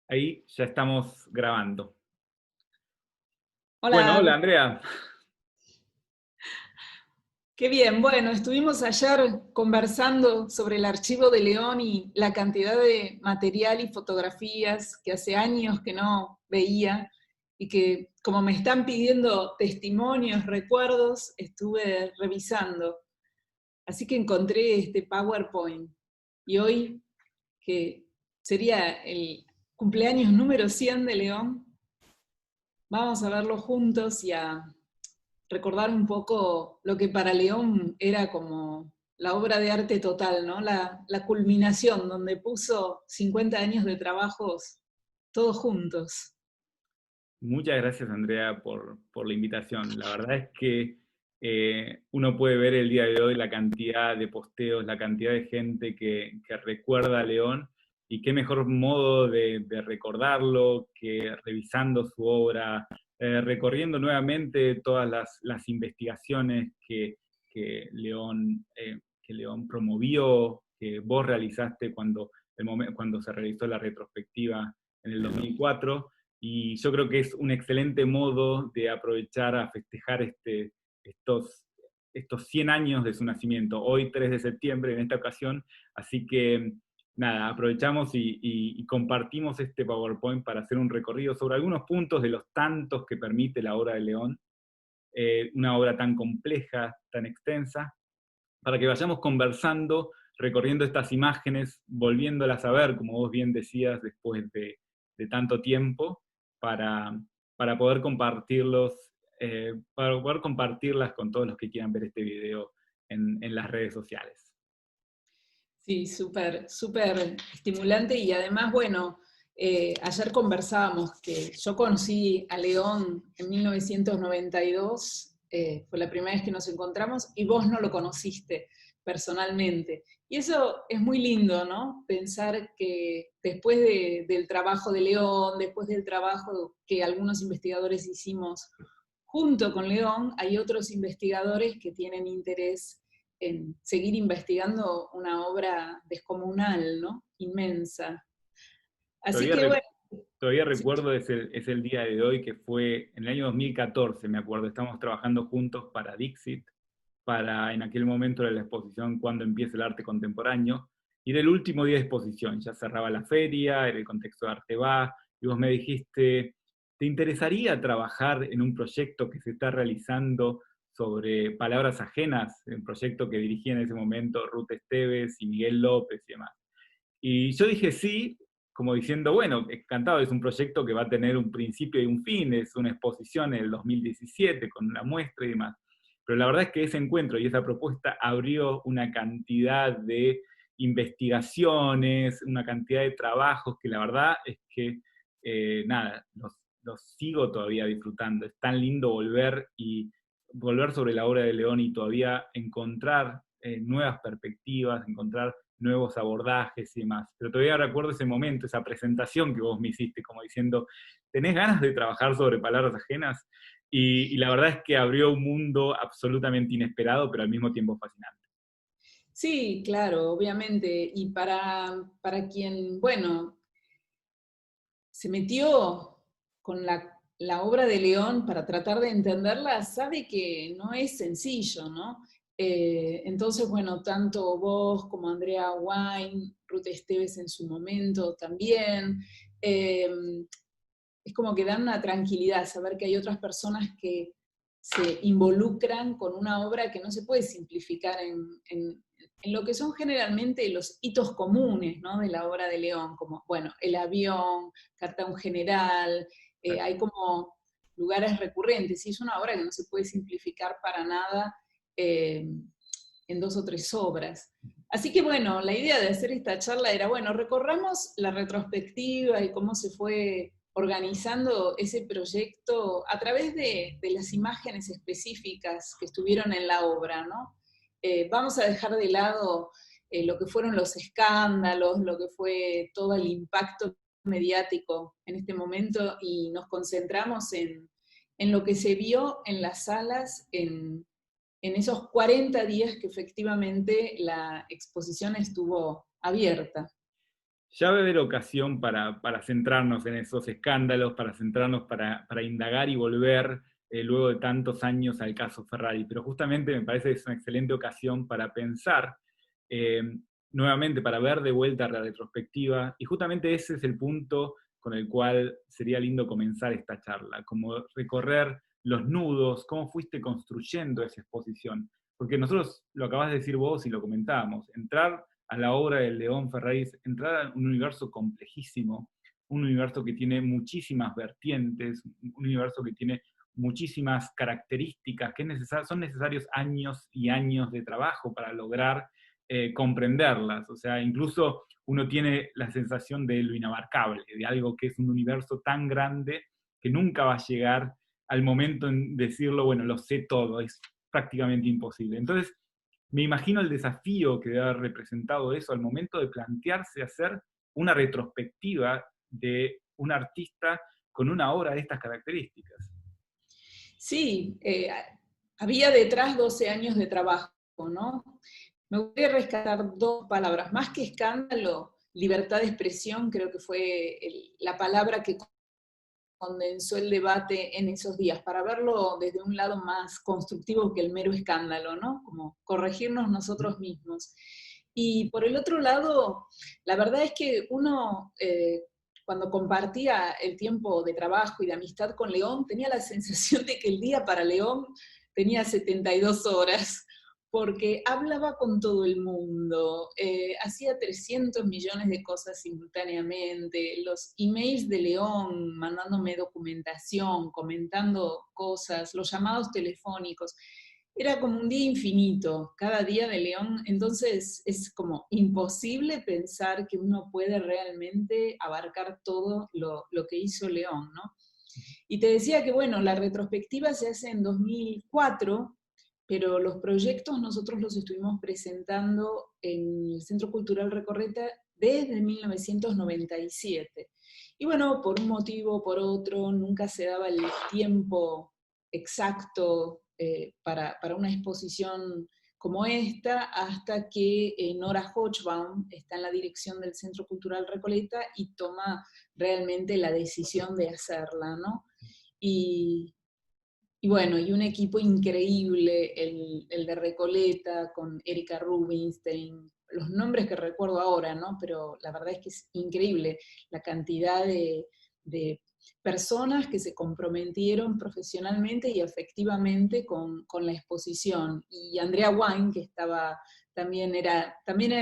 Ahí ya estamos grabando. Bueno, Hola, hola Andrea. qué bien. Bueno, estuvimos ayer conversando sobre el archivo de León y la cantidad de material y fotografías que hace años que no veía y que como me están pidiendo testimonios, recuerdos, estuve revisando. Así que encontré este PowerPoint y hoy, que sería el cumpleaños número 100 de León, vamos a verlo juntos y a recordar un poco lo que para León era como la obra de arte total, ¿no? La culminación, donde puso 50 años de trabajos todos juntos. Muchas gracias Andrea por la invitación. La verdad es que uno puede ver el día de hoy la cantidad de posteos, la cantidad de gente que recuerda a León y qué mejor modo de recordarlo que revisando su obra, recorriendo nuevamente todas las investigaciones que León promovió, que vos realizaste cuando se realizó la retrospectiva en el 2004. Y yo creo que es un excelente modo de aprovechar a festejar estos 100 años de su nacimiento, hoy 3 de septiembre en esta ocasión. Así que nada, aprovechamos y compartimos este PowerPoint para hacer un recorrido sobre algunos puntos de los tantos que permite la obra de León, una obra tan compleja, tan extensa, para que vayamos conversando, recorriendo estas imágenes, volviéndolas a ver, como vos bien decías, después de tanto tiempo, para, para poder para poder compartirlas con todos los que quieran ver este video en las redes sociales. Sí, súper, súper estimulante y además, bueno, ayer conversábamos que yo conocí a León en 1992, fue la primera vez que nos encontramos y vos no lo conociste personalmente. Y eso es muy lindo, ¿no? Pensar que después del trabajo de León, después del trabajo que algunos investigadores hicimos junto con León, hay otros investigadores que tienen interés en seguir investigando una obra descomunal, ¿no? Inmensa. Así Todavía, que bueno, todavía sí, recuerdo es el día de hoy que fue en el año 2014, me acuerdo, estábamos trabajando juntos para Dixit, para en aquel momento era la exposición Cuando empieza el arte contemporáneo, y era el último día de exposición, ya cerraba la feria, era el contexto de Arte Va, y vos me dijiste, ¿te interesaría trabajar en un proyecto que se está realizando sobre palabras ajenas? Un proyecto que dirigía en ese momento Ruth Esteves y Miguel López y demás. Y yo dije sí, como diciendo, bueno, encantado, es un proyecto que va a tener un principio y un fin, es una exposición en el 2017 con una muestra y demás. Pero la verdad es que ese encuentro y esa propuesta abrió una cantidad de investigaciones, una cantidad de trabajos que la verdad es que, nada, los sigo todavía disfrutando. Es tan lindo volver sobre la obra de León y todavía encontrar nuevas perspectivas, encontrar nuevos abordajes y demás. Pero todavía recuerdo ese momento, esa presentación que vos me hiciste, como diciendo, ¿tenés ganas de trabajar sobre palabras ajenas? Y la verdad es que abrió un mundo absolutamente inesperado, pero al mismo tiempo fascinante. sí, claro, obviamente. Y para quien, bueno, se metió con la obra de León para tratar de entenderla, sabe que no es sencillo, ¿no? Entonces, bueno, tanto vos como Andrea Wine, Ruth Esteves en su momento también, eh, es como que dan una tranquilidad saber que hay otras personas que se involucran con una obra que no se puede simplificar en lo que son generalmente los hitos comunes, ¿no? De la obra de León, como, bueno, el avión, Carta a un general, hay como lugares recurrentes, y es una obra que no se puede simplificar para nada eh, en dos o tres obras. Así que bueno, la idea de hacer esta charla era, bueno, recorramos la retrospectiva y cómo se fue organizando ese proyecto a través de las imágenes específicas que estuvieron en la obra, ¿no? Vamos a dejar de lado lo que fueron los escándalos, lo que fue todo el impacto mediático en este momento y nos concentramos en lo que se vio en las salas en esos 40 días que efectivamente la exposición estuvo abierta. Ya va a haber ocasión para centrarnos en esos escándalos, para centrarnos para indagar y volver luego de tantos años al caso Ferrari. Pero justamente me parece que es una excelente ocasión para pensar eh, nuevamente, para ver de vuelta la retrospectiva. Y justamente ese es el punto con el cual sería lindo comenzar esta charla, como recorrer los nudos, cómo fuiste construyendo esa exposición. Porque nosotros, lo acabas de decir vos y lo comentábamos, entrar a la obra de León Ferraris, entrar a un universo complejísimo, un universo que tiene muchísimas vertientes, un universo que tiene muchísimas características, que son necesarios años y años de trabajo para lograr comprenderlas. O sea, incluso uno tiene la sensación de lo inabarcable, de algo que es un universo tan grande que nunca va a llegar al momento en decirlo, bueno, lo sé todo, es prácticamente imposible. Entonces, me imagino el desafío que debe haber representado eso al momento de plantearse hacer una retrospectiva de un artista con una obra de estas características. Sí, había detrás 12 años de trabajo, ¿no? Me voy a rescatar dos palabras, más que escándalo, libertad de expresión, creo que fue la palabra que condensó el debate en esos días, para verlo desde un lado más constructivo que el mero escándalo, ¿no? Como corregirnos nosotros mismos. Y por el otro lado, la verdad es que uno, cuando compartía el tiempo de trabajo y de amistad con León, tenía la sensación de que el día para León tenía 72 horas, porque hablaba con todo el mundo, hacía 300 millones de cosas simultáneamente, los emails de León mandándome documentación, comentando cosas, los llamados telefónicos, era como un día infinito, cada día de León, entonces es como imposible pensar que uno puede realmente abarcar todo lo que hizo León, ¿no? Y te decía que, bueno, la retrospectiva se hace en 2004, pero los proyectos nosotros los estuvimos presentando en el Centro Cultural Recorreta desde 1997. Y bueno, por un motivo o por otro, nunca se daba el tiempo exacto para una exposición como esta, hasta que Nora Hochbaum está en la dirección del Centro Cultural Recoleta y toma realmente la decisión de hacerla, ¿no? Y, y bueno, y un equipo increíble, el de Recoleta, con Erika Rubinstein, los nombres que recuerdo ahora, ¿no? Pero la verdad es que es increíble la cantidad de personas que se comprometieron profesionalmente y afectivamente con la exposición. Y Andrea Wine, que estaba también era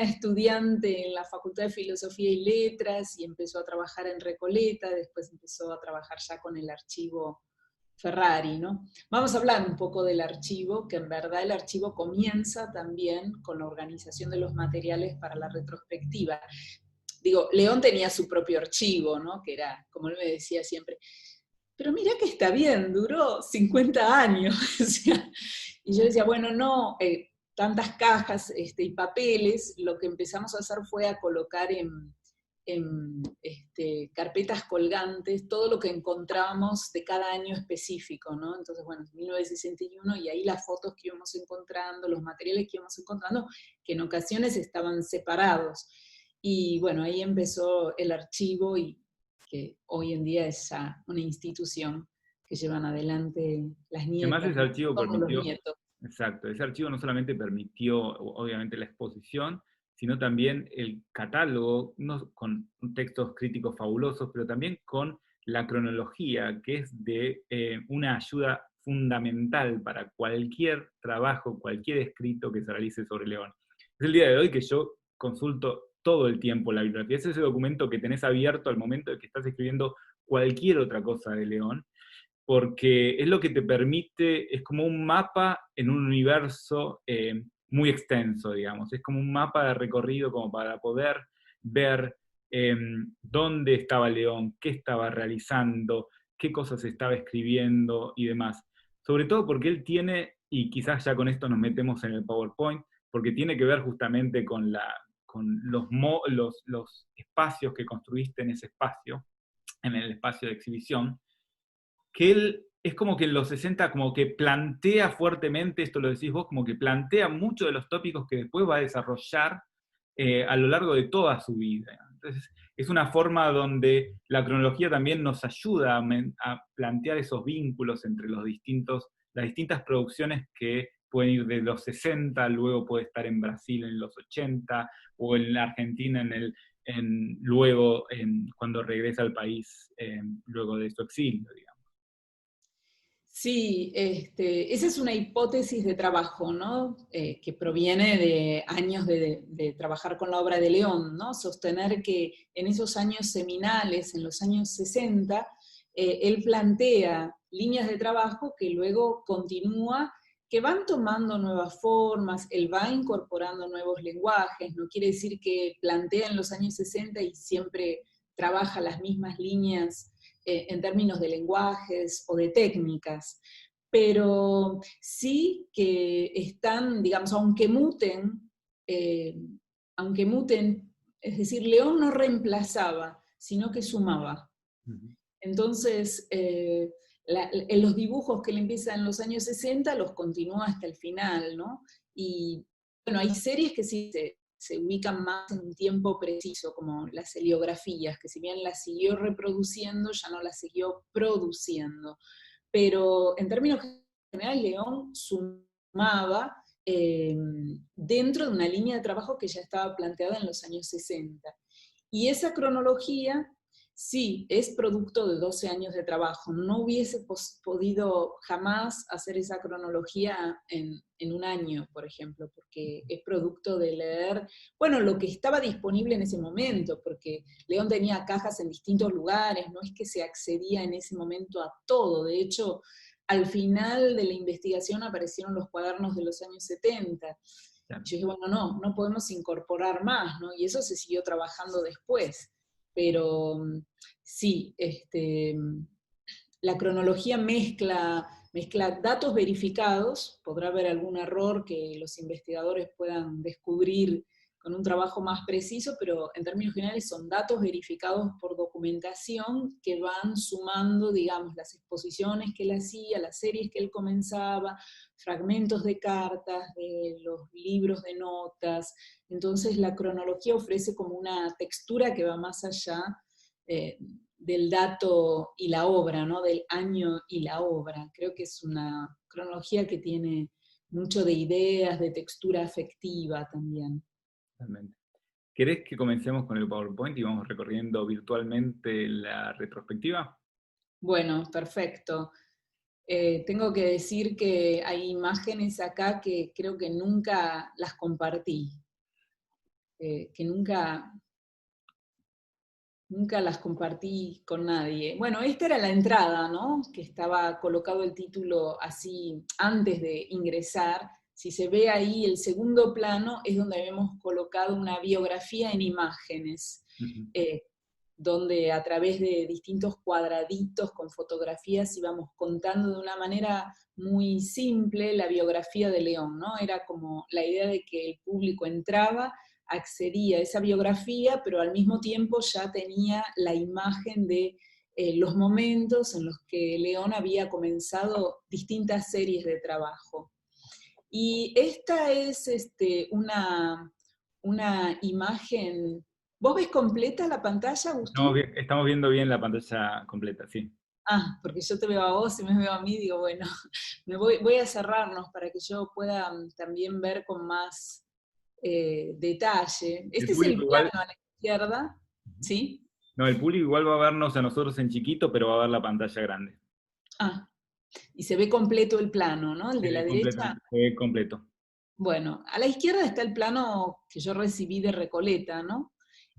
estudiante en la Facultad de Filosofía y Letras y empezó a trabajar en Recoleta, después empezó a trabajar ya con el archivo Ferrari, ¿no? Vamos a hablar un poco del archivo, que en verdad el archivo comienza también con la organización de los materiales para la retrospectiva. Digo, León tenía su propio archivo, ¿no? Que era, como él me decía siempre, pero mira que está bien, duró 50 años. O sea, y yo decía, bueno, no, tantas cajas y papeles, lo que empezamos a hacer fue a colocar en carpetas colgantes todo lo que encontrábamos de cada año específico, ¿no? Entonces, bueno, 1961, y ahí las fotos que íbamos encontrando, los materiales que íbamos encontrando, que en ocasiones estaban separados. Y bueno, ahí empezó el archivo, y que hoy en día es ya una institución que llevan adelante las Además, nietas, ese ¿no? archivo Todos los permitió, nietos. exacto, ese archivo no solamente permitió, obviamente, la exposición, sino también el catálogo, no, con textos críticos fabulosos, pero también con la cronología, que es de una ayuda fundamental para cualquier trabajo, cualquier escrito que se realice sobre León. Es el día de hoy que yo consulto todo el tiempo la bibliografía. Es ese documento que tenés abierto al momento de que estás escribiendo cualquier otra cosa de León, porque es lo que te permite, es como un mapa en un universo muy extenso, digamos. Es como un mapa de recorrido como para poder ver dónde estaba León, qué estaba realizando, qué cosas estaba escribiendo y demás. Sobre todo porque él tiene, y quizás ya con esto nos metemos en el PowerPoint, porque tiene que ver justamente con los espacios que construiste en ese espacio, en el espacio de exhibición, que él es como que en los 60 como que plantea fuertemente, esto lo decís vos, como que plantea muchos de los tópicos que después va a desarrollar a lo largo de toda su vida. Entonces, es una forma donde la cronología también nos ayuda a plantear esos vínculos entre las distintas producciones que pueden ir de los 60, luego puede estar en Brasil en los 80, o en la Argentina cuando regresa al país luego de su exilio, digamos. Sí, esa es una hipótesis de trabajo, ¿no? Que proviene de años de trabajar con la obra de León, ¿no? Sostener que en esos años seminales, en los años 60, él plantea líneas de trabajo que luego continúa, que van tomando nuevas formas, él va incorporando nuevos lenguajes, no quiere decir que plantea en los años 60 y siempre trabaja las mismas líneas en términos de lenguajes o de técnicas, pero sí que están, digamos, aunque muten, es decir, León no reemplazaba, sino que sumaba. Ujú. Entonces, en los dibujos que él empieza en los años 60 los continúa hasta el final, ¿no? Y bueno, hay series que sí se ubican más en un tiempo preciso, como las heliografías, que si bien las siguió reproduciendo, ya no las siguió produciendo. Pero en términos generales, León sumaba dentro de una línea de trabajo que ya estaba planteada en los años 60. Y esa cronología sí, es producto de 12 años de trabajo. No hubiese podido jamás hacer esa cronología en un año, por ejemplo, porque es producto de leer, bueno, lo que estaba disponible en ese momento, porque León tenía cajas en distintos lugares, no es que se accedía en ese momento a todo. De hecho, al final de la investigación aparecieron los cuadernos de los años 70. Claro. Yo dije, bueno, no podemos incorporar más, ¿no? Y eso se siguió trabajando después. Pero sí, la cronología mezcla datos verificados, podrá haber algún error que los investigadores puedan descubrir con un trabajo más preciso, pero en términos generales son datos verificados por documentación que van sumando, digamos, las exposiciones que él hacía, las series que él comenzaba, fragmentos de cartas, de los libros de notas. Entonces la cronología ofrece como una textura que va más allá del dato y la obra, ¿no? Del año y la obra. Creo que es una cronología que tiene mucho de ideas, de textura afectiva también. Realmente. ¿Querés que comencemos con el PowerPoint y vamos recorriendo virtualmente la retrospectiva? Bueno, perfecto. Tengo que decir que hay imágenes acá que creo que nunca las compartí, que nunca las compartí con nadie. Bueno, esta era la entrada, ¿no? Que estaba colocado el título así antes de ingresar. Si se ve ahí el segundo plano es donde hemos colocado una biografía en imágenes, Ujú. donde a través de distintos cuadraditos con fotografías íbamos contando de una manera muy simple la biografía de León, ¿no? Era como la idea de que el público entraba, accedía a esa biografía, pero al mismo tiempo ya tenía la imagen de los momentos en los que León había comenzado distintas series de trabajo. Y esta es una imagen. ¿Vos ves completa la pantalla, Agustín? Estamos viendo bien la pantalla completa, sí. Ah, porque yo te veo a vos y me veo a mí, digo, bueno, voy a cerrarnos para que yo pueda también ver con más detalle. El Este es público el igual, plano a la izquierda, ¿sí? no, el público igual va a vernos a nosotros en chiquito, pero va a ver la pantalla grande. Ah, y se ve completo el plano, ¿no? El Se de la ve derecha. se ve completo. Bueno, a la izquierda está el plano que yo recibí de Recoleta, ¿no?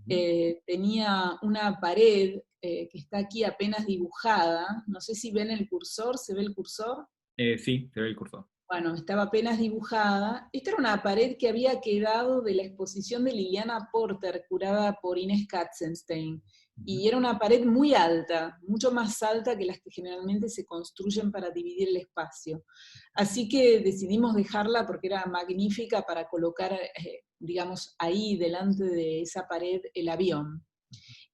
Ujú. Tenía una pared que está aquí apenas dibujada. No sé si ven el cursor, ¿se ve el cursor? Sí, se ve el cursor. Bueno, estaba apenas dibujada. Esta era una pared que había quedado de la exposición de Liliana Porter, curada por Inés Katzenstein. Ujú. Y era una pared muy alta, mucho más alta que las que generalmente se construyen para dividir el espacio. Así que decidimos dejarla porque era magnífica para colocar, digamos, ahí delante de esa pared el avión.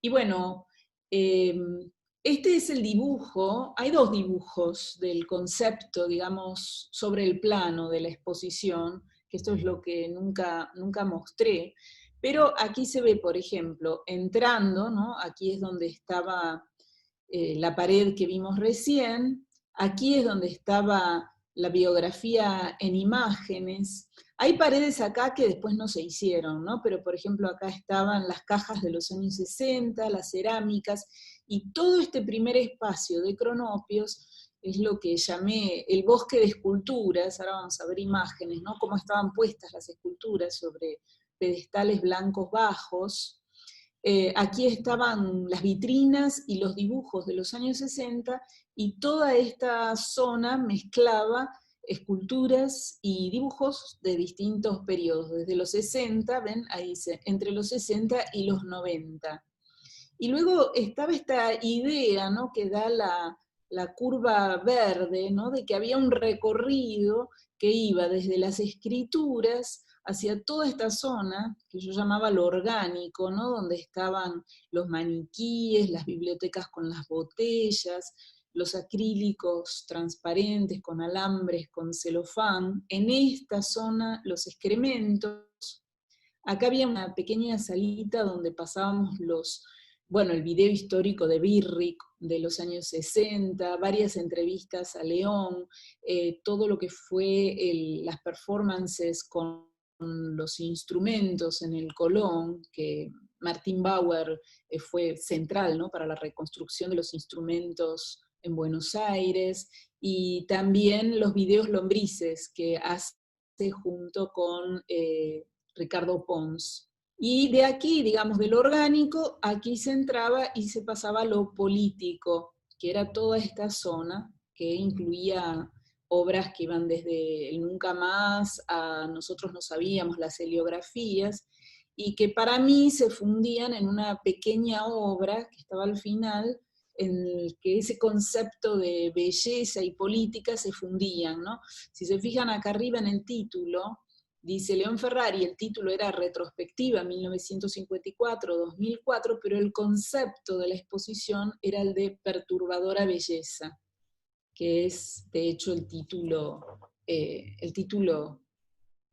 Y bueno, eh, este es el dibujo, hay dos dibujos del concepto, digamos, sobre el plano de la exposición, que esto es lo que nunca mostré, Pero aquí se ve, por ejemplo, entrando, ¿no? Aquí es donde estaba la pared que vimos recién, aquí es donde estaba la biografía en imágenes. Hay paredes acá que después no se hicieron, ¿no? Pero por ejemplo acá estaban las cajas de los años 60, las cerámicas, y todo este primer espacio de cronopios es lo que llamé el bosque de esculturas. Ahora vamos a ver imágenes, ¿no? Cómo estaban puestas las esculturas sobre pedestales blancos bajos. Aquí estaban las vitrinas y los dibujos de los años 60, y toda esta zona mezclaba esculturas y dibujos de distintos periodos, desde los 60, ven, ahí dice, entre los 60 y los 90. Y luego estaba esta idea, ¿no?, que da la curva verde, ¿no?, de que había un recorrido que iba desde las escrituras hacia toda esta zona, que yo llamaba lo orgánico, ¿no?, donde estaban los maniquíes, las bibliotecas con las botellas, los acrílicos transparentes con alambres, con celofán, en esta zona los excrementos. Acá había una pequeña salita donde pasábamos el video histórico de Birrick de los años 60, varias entrevistas a León, todo lo que fue las performances con los instrumentos en el Colón, que Martin Bauer fue central, ¿no?, para la reconstrucción de los instrumentos en Buenos Aires, y también los videos lombrices que hace junto con Ricardo Pons. Y de aquí, digamos, de lo orgánico, aquí se entraba y se pasaba a lo político, que era toda esta zona, que incluía obras que iban desde el Nunca Más a Nosotros no sabíamos, las heliografías, y que para mí se fundían en una pequeña obra que estaba al final, en el que ese concepto de belleza y política se fundían, ¿no? Si se fijan acá arriba en el título, dice León Ferrari, el título era Retrospectiva 1954-2004, pero el concepto de la exposición era el de Perturbadora Belleza, que es de hecho el título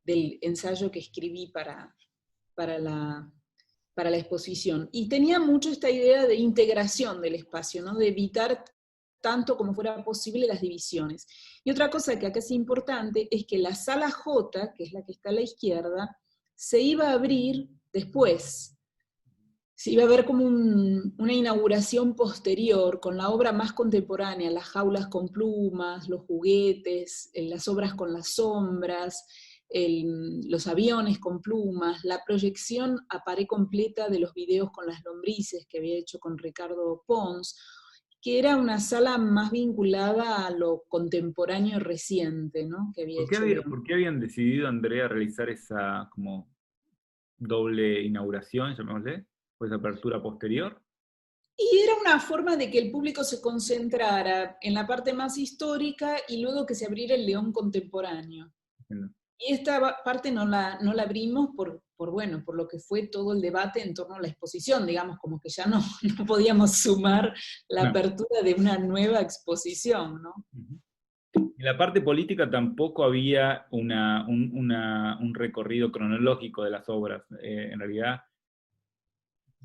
del ensayo que escribí para la exposición. Y tenía mucho esta idea de integración del espacio, ¿no?, de evitar tanto como fuera posible las divisiones. Y otra cosa que acá es importante es que la sala J, que es la que está a la izquierda, se iba a abrir después. Se iba a ver como una inauguración posterior, con la obra más contemporánea, las jaulas con plumas, los juguetes, las obras con las sombras, los aviones con plumas, la proyección a pared completa de los videos con las lombrices que había hecho con Ricardo Pons, que era una sala más vinculada a lo contemporáneo reciente, ¿no?, que había hecho León. ¿Por qué habían decidido, Andrea, realizar esa como doble inauguración, llamémosle, o esa apertura posterior? Y era una forma de que el público se concentrara en la parte más histórica y luego que se abriera el León contemporáneo. Entiendo. Y esta parte no la abrimos por lo que fue todo el debate en torno a la exposición, digamos, como que ya no, no podíamos sumar la No. apertura de una nueva exposición, ¿no? En la parte política tampoco había un recorrido cronológico de las obras. En realidad,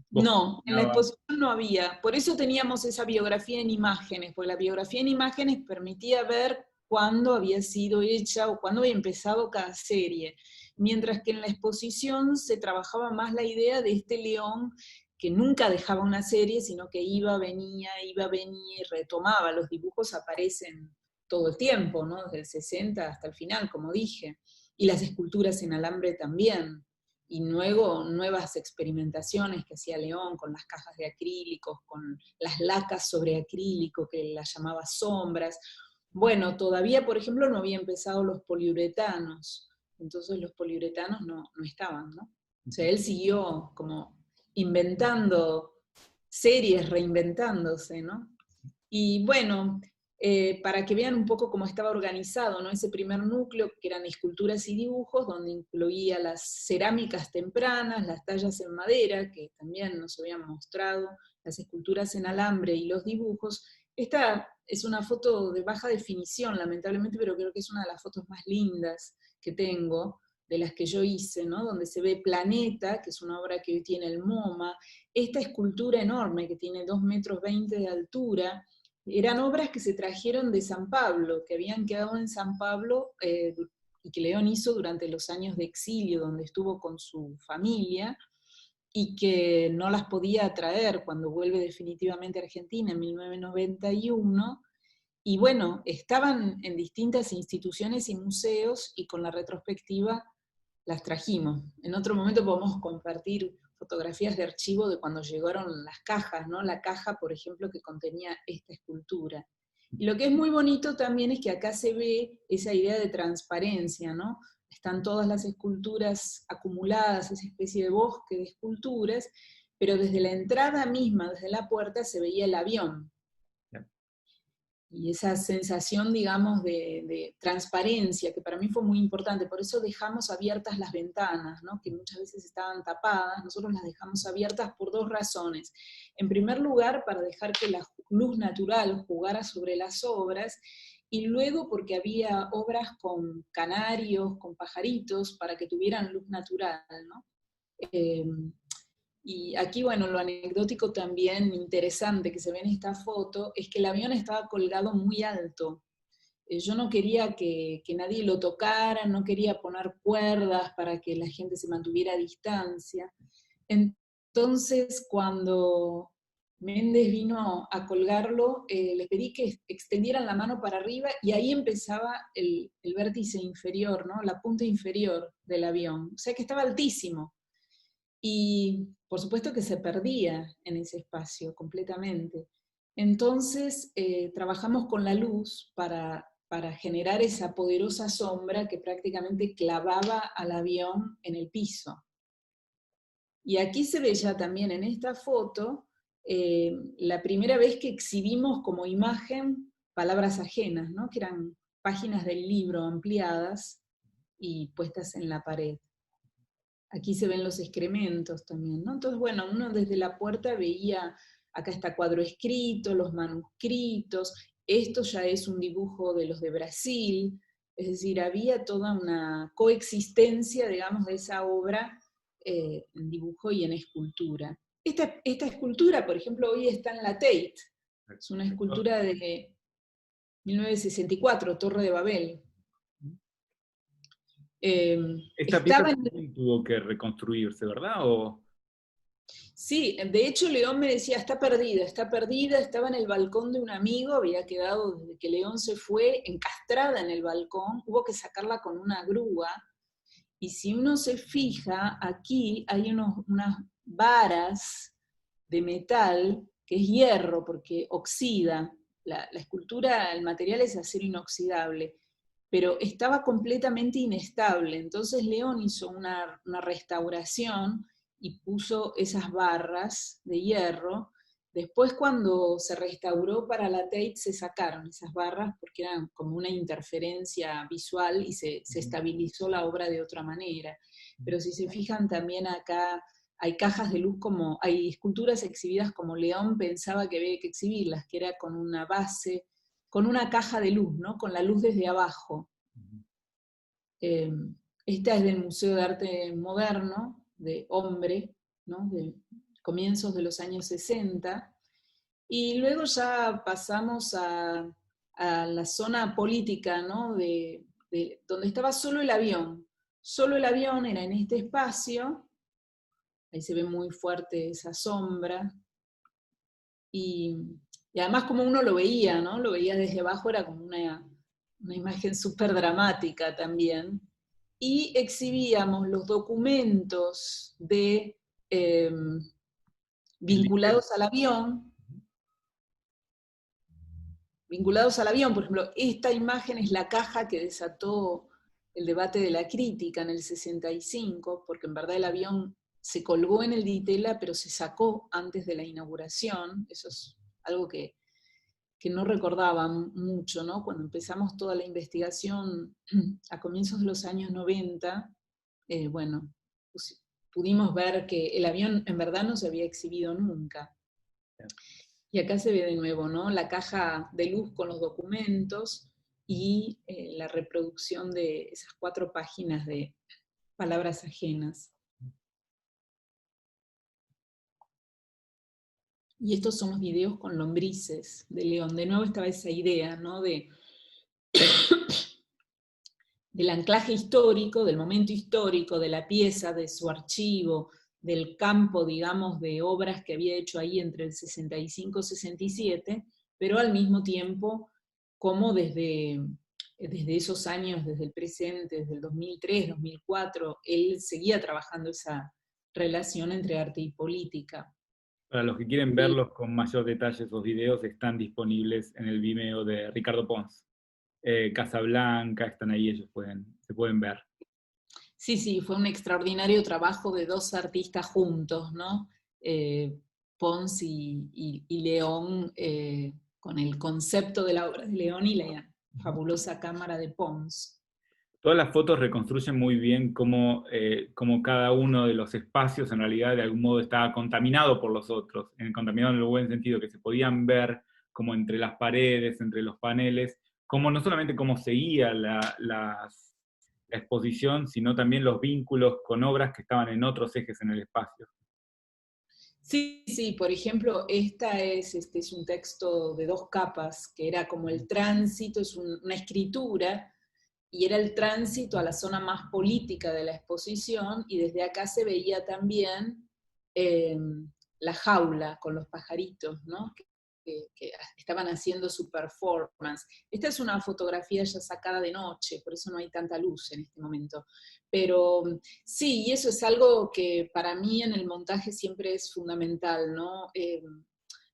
vos No, en la mencionabas. exposición no había. Por eso teníamos esa biografía en imágenes, porque la biografía en imágenes permitía ver cuándo había sido hecha o cuándo había empezado cada serie. Mientras que en la exposición se trabajaba más la idea de este León que nunca dejaba una serie, sino que iba, venía, retomaba. Los dibujos aparecen todo el tiempo, ¿no?, desde el 60 hasta el final, como dije. Y las esculturas en alambre también. Y luego nuevas experimentaciones que hacía León con las cajas de acrílicos, con las lacas sobre acrílico, que las llamaba sombras. Bueno, todavía, por ejemplo, no había empezado los poliuretanos, entonces los poliuretanos no estaban, ¿no? O sea, él siguió como inventando series, reinventándose, ¿no? Y bueno, para que vean un poco cómo estaba organizado, ¿no?, ese primer núcleo, que eran esculturas y dibujos, donde incluía las cerámicas tempranas, las tallas en madera, que también nos habían mostrado, las esculturas en alambre y los dibujos. Esta es una foto de baja definición, lamentablemente, pero creo que es una de las fotos más lindas que tengo, de las que yo hice, ¿no? Donde se ve Planeta, que es una obra que hoy tiene el MoMA, esta escultura enorme que tiene 2,20 m de altura, eran obras que se trajeron de San Pablo, que habían quedado en San Pablo y que León hizo durante los años de exilio, donde estuvo con su familia, y que no las podía traer cuando vuelve definitivamente a Argentina en 1991, y bueno, estaban en distintas instituciones y museos, y con la retrospectiva las trajimos. En otro momento podemos compartir fotografías de archivo de cuando llegaron las cajas, ¿no? La caja, por ejemplo, que contenía esta escultura. Y lo que es muy bonito también es que acá se ve esa idea de transparencia, ¿no? Están todas las esculturas acumuladas, esa especie de bosque de esculturas, pero desde la entrada misma, desde la puerta, se veía el avión. Y esa sensación, digamos, de transparencia, que para mí fue muy importante. Por eso dejamos abiertas las ventanas, ¿no? Que muchas veces estaban tapadas. Nosotros las dejamos abiertas por 2 razones. En primer lugar, para dejar que la luz natural jugara sobre las obras, y luego porque había obras con canarios, con pajaritos, para que tuvieran luz natural, ¿no? Y aquí, bueno, lo anecdótico también interesante que se ve en esta foto es que el avión estaba colgado muy alto. Yo no quería que nadie lo tocara, no quería poner cuerdas para que la gente se mantuviera a distancia. Entonces, cuando Méndez vino a colgarlo, les pedí que extendieran la mano para arriba, y ahí empezaba el vértice inferior, ¿no? La punta inferior del avión. O sea que estaba altísimo. Y por supuesto que se perdía en ese espacio completamente. Entonces trabajamos con la luz para generar esa poderosa sombra que prácticamente clavaba al avión en el piso. Y aquí se ve ya también en esta foto la primera vez que exhibimos como imagen palabras ajenas, ¿no? Que eran páginas del libro ampliadas y puestas en la pared. Aquí se ven los excrementos también, ¿no? Entonces, bueno, uno desde la puerta veía, acá está cuadro escrito, los manuscritos, esto ya es un dibujo de los de Brasil, es decir, había toda una coexistencia, digamos, de esa obra en dibujo y en escultura. Esta escultura, por ejemplo, hoy está en la Tate, es una escultura de 1964, Torre de Babel. Esta pieza también tuvo que reconstruirse, ¿verdad? Sí, de hecho León me decía, está perdida, estaba en el balcón de un amigo, había quedado desde que León se fue encastrada en el balcón, hubo que sacarla con una grúa, y si uno se fija, aquí hay unas varas de metal, que es hierro, porque oxida, la escultura, el material es acero inoxidable, pero estaba completamente inestable. Entonces León hizo una restauración y puso esas barras de hierro. Después, cuando se restauró para la Tate, se sacaron esas barras porque eran como una interferencia visual y se estabilizó la obra de otra manera. Pero si se fijan también acá, hay cajas de luz, hay esculturas exhibidas como León pensaba que había que exhibirlas, que era con una base, con una caja de luz, ¿no? Con la luz desde abajo. Esta es del Museo de Arte Moderno, de Hombre, ¿no? De comienzos de los años 60, y luego ya pasamos a la zona política, ¿no? Donde estaba solo el avión. Solo el avión era en este espacio, ahí se ve muy fuerte esa sombra, y además como uno lo veía, ¿no? Lo veía desde abajo, era como una imagen súper dramática también, y exhibíamos los documentos vinculados al avión, por ejemplo, esta imagen es la caja que desató el debate de la crítica en el 65, porque en verdad el avión se colgó en el Di Tella, pero se sacó antes de la inauguración. Eso es algo que no recordaba mucho, ¿no? Cuando empezamos toda la investigación a comienzos de los años 90, bueno, pues, pudimos ver que el avión en verdad no se había exhibido nunca. Y acá se ve de nuevo, ¿no? La caja de luz con los documentos y la reproducción de esas 4 páginas de palabras ajenas. Y estos son los videos con lombrices de León. De nuevo estaba esa idea, ¿no? Del anclaje histórico, del momento histórico, de la pieza, de su archivo, del campo, digamos, de obras que había hecho ahí entre el 65 y 67, pero al mismo tiempo, como desde esos años, desde el presente, desde el 2003, 2004, él seguía trabajando esa relación entre arte y política. Para los que quieren verlos con mayor detalle, esos videos están disponibles en el Vimeo de Ricardo Pons. Casablanca, están ahí, se pueden ver. Sí, sí, fue un extraordinario trabajo de dos artistas juntos, ¿no? Pons y León, con el concepto de la obra de León y la fabulosa cámara de Pons. Todas las fotos reconstruyen muy bien cómo cada uno de los espacios en realidad de algún modo estaba contaminado por los otros, contaminado en el buen sentido, que se podían ver como entre las paredes, entre los paneles, como no solamente cómo seguía la exposición, sino también los vínculos con obras que estaban en otros ejes en el espacio. Sí, sí, por ejemplo, este es un texto de dos capas, que era como el tránsito, es una escritura, y era el tránsito a la zona más política de la exposición, y desde acá se veía también eh, la jaula con los pajaritos, ¿no? Que estaban haciendo su performance. Esta es una fotografía ya sacada de noche, por eso no hay tanta luz en este momento. Pero sí, y eso es algo que para mí en el montaje siempre es fundamental, ¿no?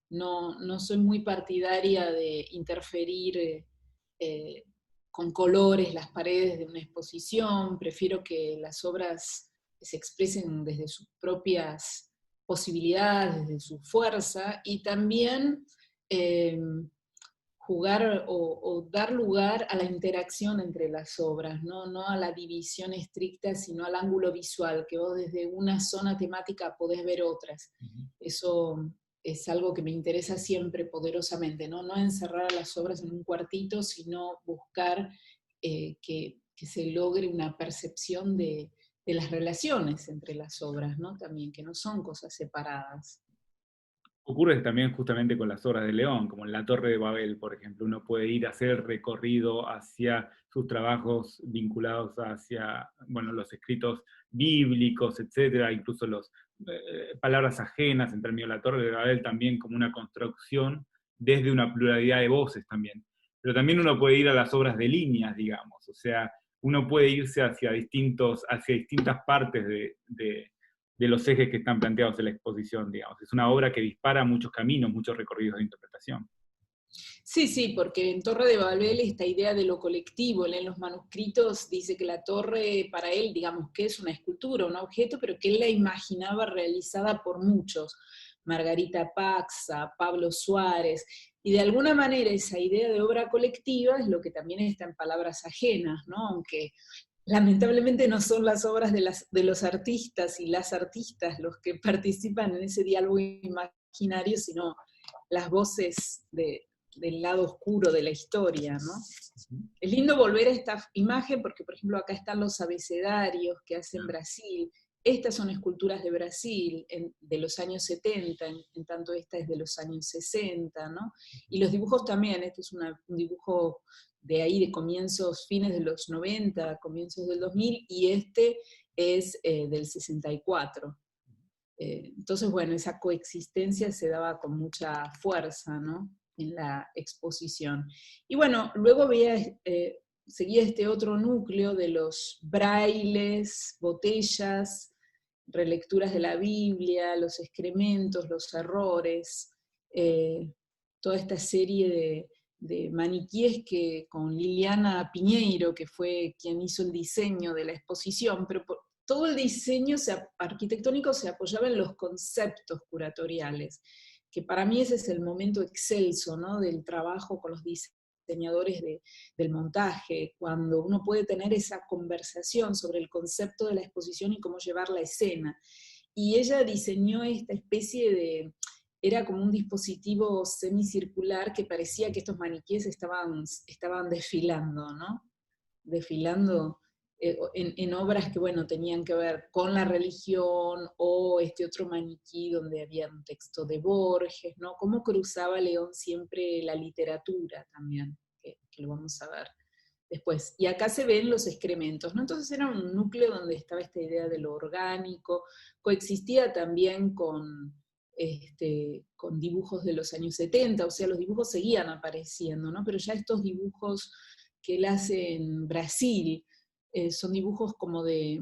No soy muy partidaria de interferir con colores las paredes de una exposición, prefiero que las obras se expresen desde sus propias posibilidades, desde su fuerza, y también eh, jugar o dar lugar a la interacción entre las obras, ¿no? A la división estricta, sino al ángulo visual, que vos desde una zona temática podés ver otras. Eso es algo que me interesa siempre poderosamente, no encerrar a las obras en un cuartito, sino buscar que se logre una percepción de las relaciones entre las obras, ¿no? También, que no son cosas separadas. Ocurre también justamente con las obras de León, como en la Torre de Babel, por ejemplo. Uno puede ir a hacer el recorrido hacia sus trabajos vinculados hacia, bueno, los escritos bíblicos, etcétera, incluso las palabras ajenas en términos de la Torre de Babel también como una construcción desde una pluralidad de voces también. Pero también uno puede ir a las obras de líneas, digamos, o sea, uno puede irse hacia distintas partes de los ejes que están planteados en la exposición, digamos. Es una obra que dispara muchos caminos, muchos recorridos de interpretación. Sí, sí, porque en Torre de Babel esta idea de lo colectivo, él en los manuscritos dice que la torre para él, digamos que es una escultura, un objeto, pero que él la imaginaba realizada por muchos, Margarita Paxa, Pablo Suárez, y de alguna manera esa idea de obra colectiva es lo que también está en palabras ajenas, ¿no? Aunque lamentablemente no son las obras de los artistas y las artistas los que participan en ese diálogo imaginario, sino las voces del lado oscuro de la historia, ¿no? Es lindo volver a esta imagen porque, por ejemplo, acá están los abecedarios que hacen Brasil. Estas son esculturas de Brasil de los años 70, en tanto esta es de los años 60, ¿no? Y los dibujos también, este es un dibujo de ahí de comienzos, fines de los 90, comienzos del 2000, y este es del 64. Entonces, bueno, esa coexistencia se daba con mucha fuerza, ¿no? En la exposición. Y bueno, luego seguía este otro núcleo de los brailes, botellas, relecturas de la Biblia, los excrementos, los errores, toda esta serie de maniquíes que con Liliana Piñeiro, que fue quien hizo el diseño de la exposición, pero todo el diseño arquitectónico se apoyaba en los conceptos curatoriales, que para mí ese es el momento excelso, ¿no? Del trabajo con los diseñadores del montaje, cuando uno puede tener esa conversación sobre el concepto de la exposición y cómo llevar la escena. Y ella diseñó esta especie era como un dispositivo semicircular que parecía que estos maniquíes estaban desfilando, ¿no? Desfilando en obras que, bueno, tenían que ver con la religión, o este otro maniquí donde había un texto de Borges, ¿no? Cómo cruzaba León siempre la literatura también, que lo vamos a ver después. Y acá se ven los excrementos, ¿no? Entonces era un núcleo donde estaba esta idea de lo orgánico, coexistía también con dibujos de los años 70, o sea, los dibujos seguían apareciendo, ¿no? Pero ya estos dibujos que él hace en Brasil, son dibujos como de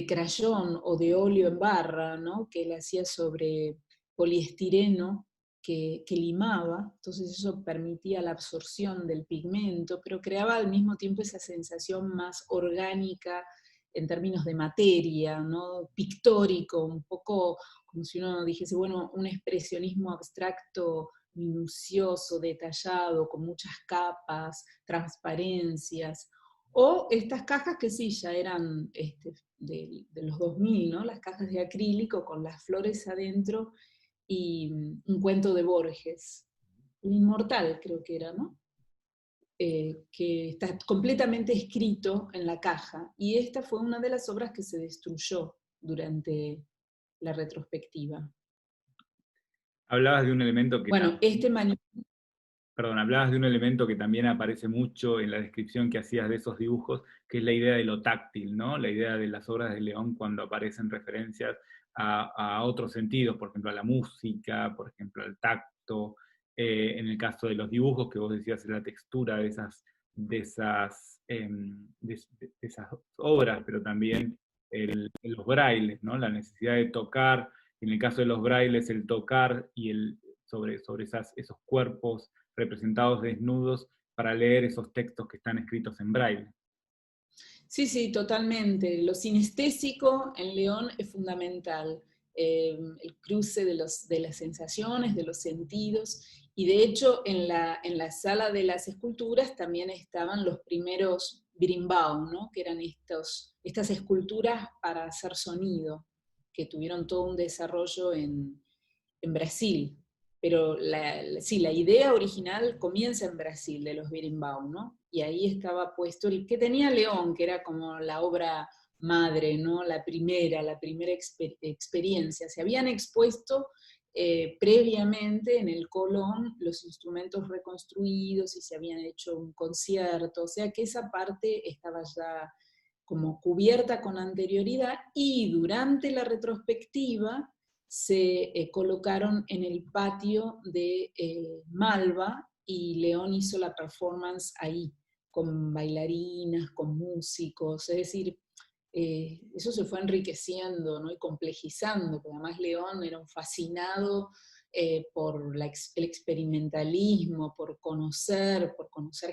crayón o de óleo en barra, ¿no? Que él hacía sobre poliestireno, que limaba, entonces eso permitía la absorción del pigmento, pero creaba al mismo tiempo esa sensación más orgánica en términos de materia, ¿no? Pictórico, un poco como si uno dijese, bueno, un expresionismo abstracto, minucioso, detallado, con muchas capas, transparencias, o estas cajas que sí, ya eran de los 2000, ¿no? Las cajas de acrílico con las flores adentro, y un cuento de Borges, El Inmortal creo que era, ¿no? Que está completamente escrito en la caja, y esta fue una de las obras que se destruyó durante la retrospectiva. Hablabas de un elemento que Bueno, perdón, hablabas de un elemento que también aparece mucho en la descripción que hacías de esos dibujos, que es la idea de lo táctil, ¿no? La idea de las obras de León cuando aparecen referencias a otros sentidos, por ejemplo, a la música, por ejemplo, al tacto. En el caso de los dibujos, que vos decías, la textura de esas obras, pero también los brailes, ¿no? La necesidad de tocar, en el caso de los brailes, el tocar y sobre esos cuerpos representados desnudos para leer esos textos que están escritos en braille. Sí, sí, totalmente. Lo sinestésico en León es fundamental. El cruce de las sensaciones, de los sentidos. Y de hecho, en la sala de las esculturas también estaban los primeros Birimbau, ¿no? Que eran estas esculturas para hacer sonido, que tuvieron todo un desarrollo en Brasil. Pero sí, la idea original comienza en Brasil, de los Birimbau, ¿no? Y ahí estaba puesto el que tenía León, que era como la obra madre, ¿no? La primera experiencia. Se habían expuesto previamente en el Colón los instrumentos reconstruidos y se habían hecho un concierto, o sea que esa parte estaba ya como cubierta con anterioridad, y durante la retrospectiva se colocaron en el patio de Malva, y León hizo la performance ahí, con bailarinas, con músicos, es decir, eso se fue enriqueciendo, ¿no? Y complejizando, porque además León era un fascinado por el experimentalismo, por conocer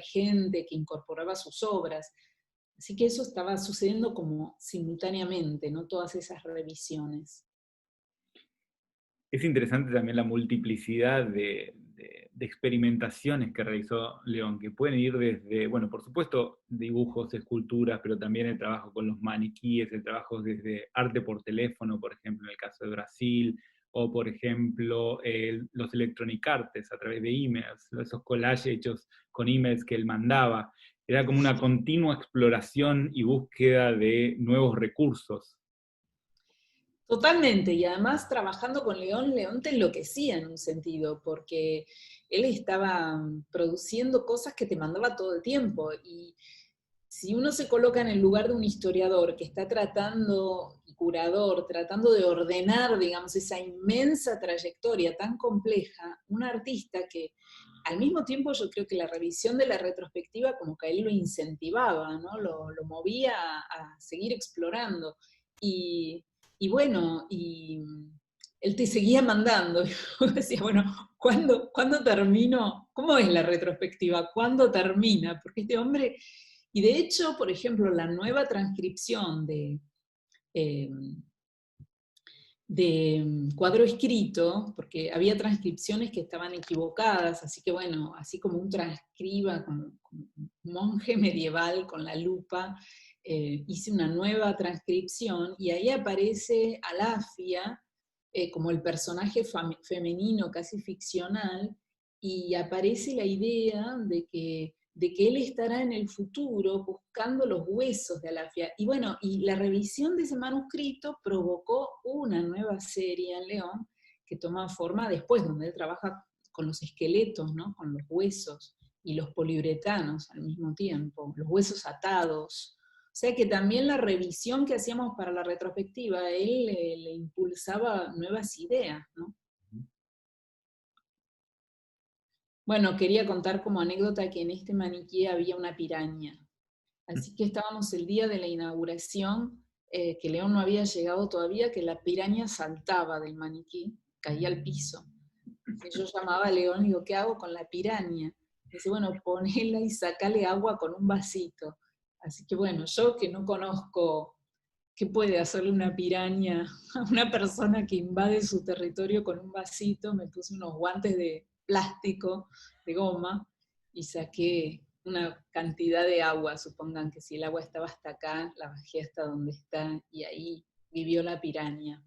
gente que incorporaba sus obras. Así que eso estaba sucediendo como simultáneamente, ¿no? Todas esas revisiones. Es interesante también la multiplicidad de experimentaciones que realizó León, que pueden ir desde, bueno, por supuesto, dibujos, esculturas, pero también el trabajo con los maniquíes, el trabajo desde arte por teléfono, por ejemplo, en el caso de Brasil, o por ejemplo, los electronic arts a través de emails, esos collages hechos con emails que él mandaba. Era como una continua exploración y búsqueda de nuevos recursos. Totalmente, y además trabajando con León, León te enloquecía en un sentido, porque él estaba produciendo cosas que te mandaba todo el tiempo, y si uno se coloca en el lugar de un historiador que está tratando, y curador, tratando de ordenar, digamos, esa inmensa trayectoria tan compleja, un artista que al mismo tiempo yo creo que la revisión de la retrospectiva como que a él lo incentivaba, ¿no? Lo movía a seguir explorando. Y, y bueno, y él te seguía mandando. Y yo decía, bueno, ¿cuándo termino? ¿Cómo es la retrospectiva? ¿Cuándo termina? Porque este hombre, y de hecho, por ejemplo, la nueva transcripción eh, de cuadro escrito, porque había transcripciones que estaban equivocadas, así que bueno, así como un transcriba, como un monje medieval con la lupa, hice una nueva transcripción, y ahí aparece Alafia como el personaje femenino casi ficcional, y aparece la idea de que de que él estará en el futuro buscando los huesos de Alafia. Y bueno, y la revisión de ese manuscrito provocó una nueva serie en León que toma forma después, donde él trabaja con los esqueletos, ¿no? Con los huesos y los poliuretanos al mismo tiempo, los huesos atados. O sea que también la revisión que hacíamos para la retrospectiva, él le impulsaba nuevas ideas, ¿no? Bueno, quería contar como anécdota que en este maniquí había una piraña. Así que estábamos el día de la inauguración, que León no había llegado todavía, que la piraña saltaba del maniquí, caía al piso. Y yo llamaba a León y digo, ¿qué hago con la piraña? Me dice, bueno, ponela y sacale agua con un vasito. Así que bueno, yo que no conozco qué puede hacerle una piraña a una persona que invade su territorio con un vasito, me puse unos guantes de plástico, de goma, y saqué una cantidad de agua. Supongan que si el agua estaba hasta acá, la bajé hasta donde está, y ahí vivió la piraña.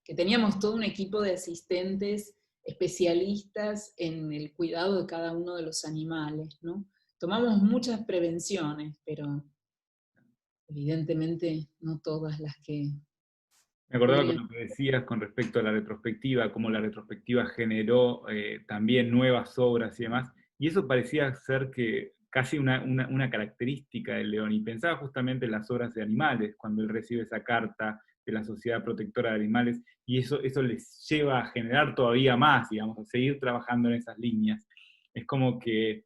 Que teníamos todo un equipo de asistentes especialistas en el cuidado de cada uno de los animales, ¿no? Tomamos muchas prevenciones, pero evidentemente no todas las que Me acordaba con podrían. lo que decías con respecto a la retrospectiva, cómo la retrospectiva generó también nuevas obras y demás, y eso parecía ser que casi una característica del León, y pensaba justamente en las obras de animales, cuando él recibe esa carta de la Sociedad Protectora de Animales, y eso les lleva a generar todavía más, digamos, a seguir trabajando en esas líneas. Es como que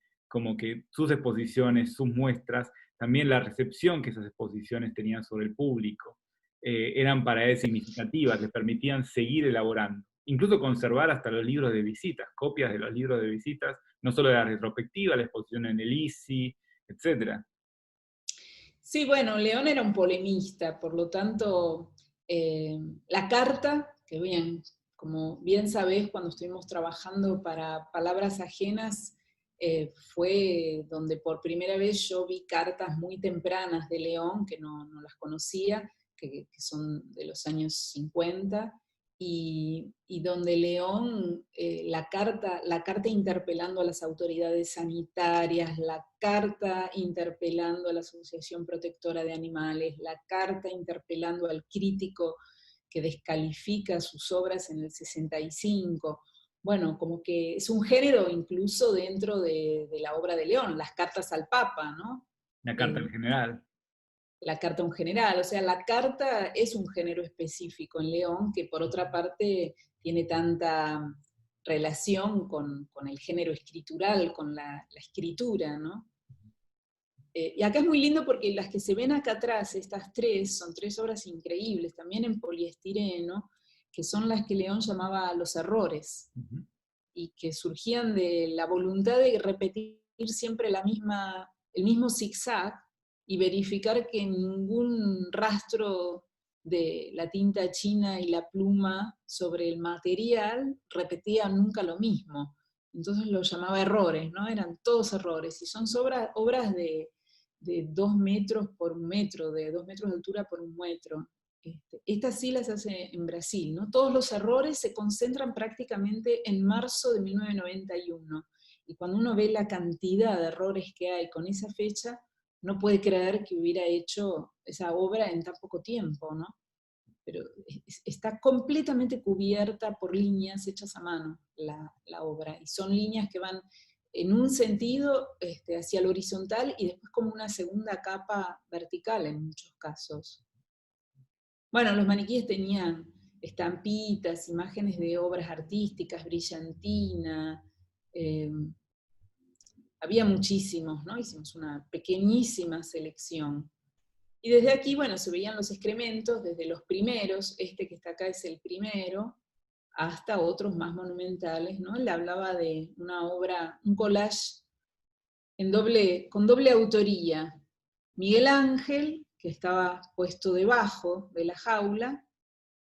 sus exposiciones, sus muestras, también la recepción que esas exposiciones tenían sobre el público eran para él significativas, le permitían seguir elaborando, incluso conservar hasta los libros de visitas, copias de los libros de visitas, no solo de la retrospectiva, la exposición en el ISI, etc. Sí, bueno, León era un polemista, por lo tanto, la carta, que bien, como bien sabés, cuando estuvimos trabajando para Palabras Ajenas, fue donde por primera vez yo vi cartas muy tempranas de León, que no las conocía, que son de los años 50, y donde León, la carta interpelando a las autoridades sanitarias, la carta interpelando a la Asociación Protectora de Animales, la carta interpelando al crítico que descalifica sus obras en el 65. Bueno, como que es un género incluso dentro de la obra de León, las cartas al Papa, ¿no? La carta Eh, en general. la carta a un general, o sea, la carta es un género específico en León que por otra parte tiene tanta relación con el género escritural, con la escritura, ¿no? Y acá es muy lindo porque las que se ven acá atrás, estas tres, son tres obras increíbles, también en poliestireno, que son las que León llamaba los errores, Uh-huh. y que surgían de la voluntad de repetir siempre el mismo zigzag y verificar que ningún rastro de la tinta china y la pluma sobre el material repetía nunca lo mismo. Entonces lo llamaba errores, ¿no? Eran todos errores. Y son obras de 2 metros por 1 metro, de 2 metros de altura por 1 metro. Estas sí las hace en Brasil, ¿no? Todos los errores se concentran prácticamente en marzo de 1991. Y cuando uno ve la cantidad de errores que hay con esa fecha, no puede creer que hubiera hecho esa obra en tan poco tiempo, ¿no? Pero está completamente cubierta por líneas hechas a mano la obra. Y son líneas que van en un sentido hacia el horizontal y después como una segunda capa vertical en muchos casos. Bueno, los maniquíes tenían estampitas, imágenes de obras artísticas, brillantina, eh, había muchísimos, ¿no? Hicimos una pequeñísima selección. Y desde aquí, bueno, se veían los excrementos, desde los primeros, este que está acá es el primero, hasta otros más monumentales, ¿no? Él hablaba de una obra, un collage con doble autoría. Miguel Ángel, que estaba puesto debajo de la jaula,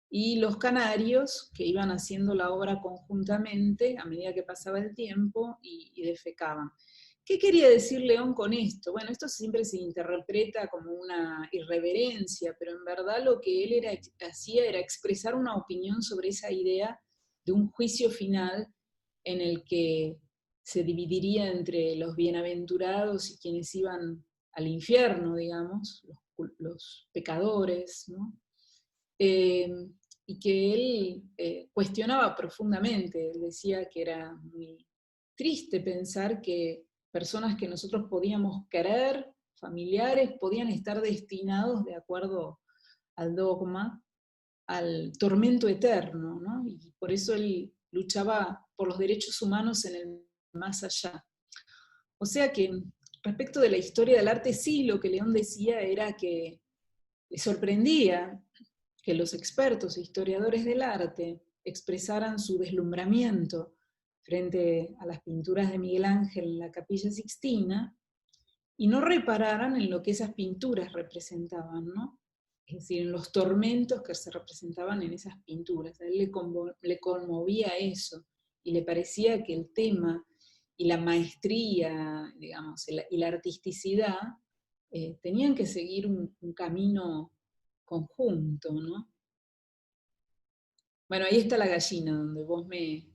y los canarios, que iban haciendo la obra conjuntamente a medida que pasaba el tiempo y defecaban. ¿Qué quería decir León con esto? Bueno, esto siempre se interpreta como una irreverencia, pero en verdad lo que él hacía era expresar una opinión sobre esa idea de un juicio final en el que se dividiría entre los bienaventurados y quienes iban al infierno, digamos, los pecadores, ¿no? Y que él cuestionaba profundamente. Él decía que era muy triste pensar que personas que nosotros podíamos querer, familiares, podían estar destinados, de acuerdo al dogma, al tormento eterno, ¿no? Y por eso él luchaba por los derechos humanos en el más allá. O sea que respecto de la historia del arte, sí, lo que León decía era que le sorprendía que los expertos e historiadores del arte expresaran su deslumbramiento frente a las pinturas de Miguel Ángel en la Capilla Sixtina y no repararan en lo que esas pinturas representaban, ¿no? Es decir, en los tormentos que se representaban en esas pinturas. A él le conmovía eso y le parecía que el tema y la maestría, digamos, y la artisticidad tenían que seguir un camino conjunto, ¿no? Bueno, ahí está la gallina, donde vos me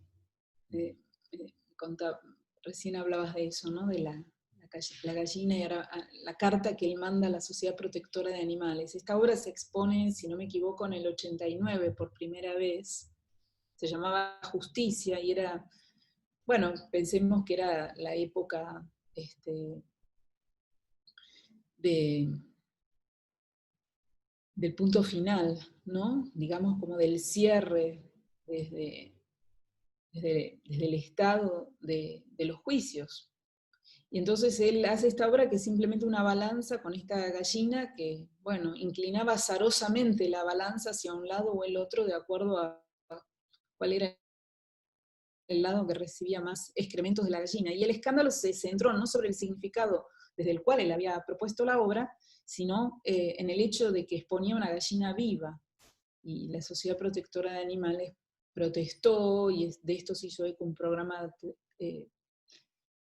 recién hablabas de eso, ¿no? De la gallina y ahora la carta que él manda a la Sociedad Protectora de Animales. Esta obra se expone, si no me equivoco, en el 89 por primera vez. Se llamaba Justicia y era, bueno, pensemos que era la época de, del punto final, ¿no? Digamos como del cierre desde el estado de los juicios. Y entonces él hace esta obra que es simplemente una balanza con esta gallina que, bueno, inclinaba azarosamente la balanza hacia un lado o el otro de acuerdo a cuál era el lado que recibía más excrementos de la gallina. Y el escándalo se centró no sobre el significado desde el cual él había propuesto la obra, sino en el hecho de que exponía una gallina viva. Y la Sociedad Protectora de Animales protestó, y de esto se hizo eco un programa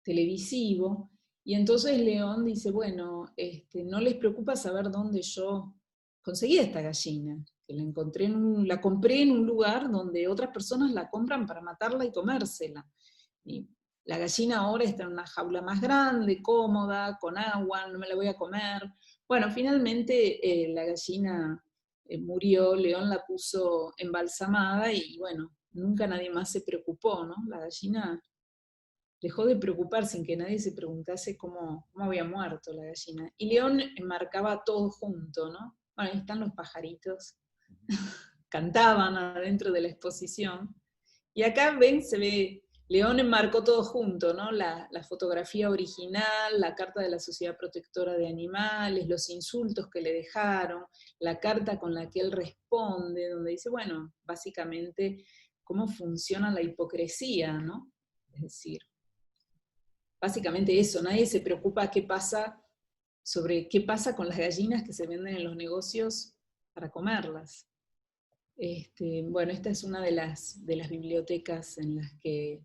televisivo, y entonces León dice, bueno, no les preocupa saber dónde yo conseguí esta gallina, que la compré en un lugar donde otras personas la compran para matarla y comérsela. Y la gallina ahora está en una jaula más grande, cómoda, con agua, no me la voy a comer. Bueno, finalmente la gallina murió, León la puso embalsamada y bueno, nunca nadie más se preocupó, ¿no? La gallina dejó de preocupar sin que nadie se preguntase cómo había muerto la gallina. Y León enmarcaba todo junto, ¿no? Bueno, ahí están los pajaritos, cantaban adentro de la exposición. Y acá ven, se ve, León enmarcó todo junto, ¿no? La fotografía original, la carta de la Sociedad Protectora de Animales, los insultos que le dejaron, la carta con la que él responde, donde dice, bueno, básicamente, cómo funciona la hipocresía, ¿no? Es decir, básicamente eso, nadie se preocupa sobre qué pasa con las gallinas que se venden en los negocios para comerlas. Bueno, esta es una de las bibliotecas en las que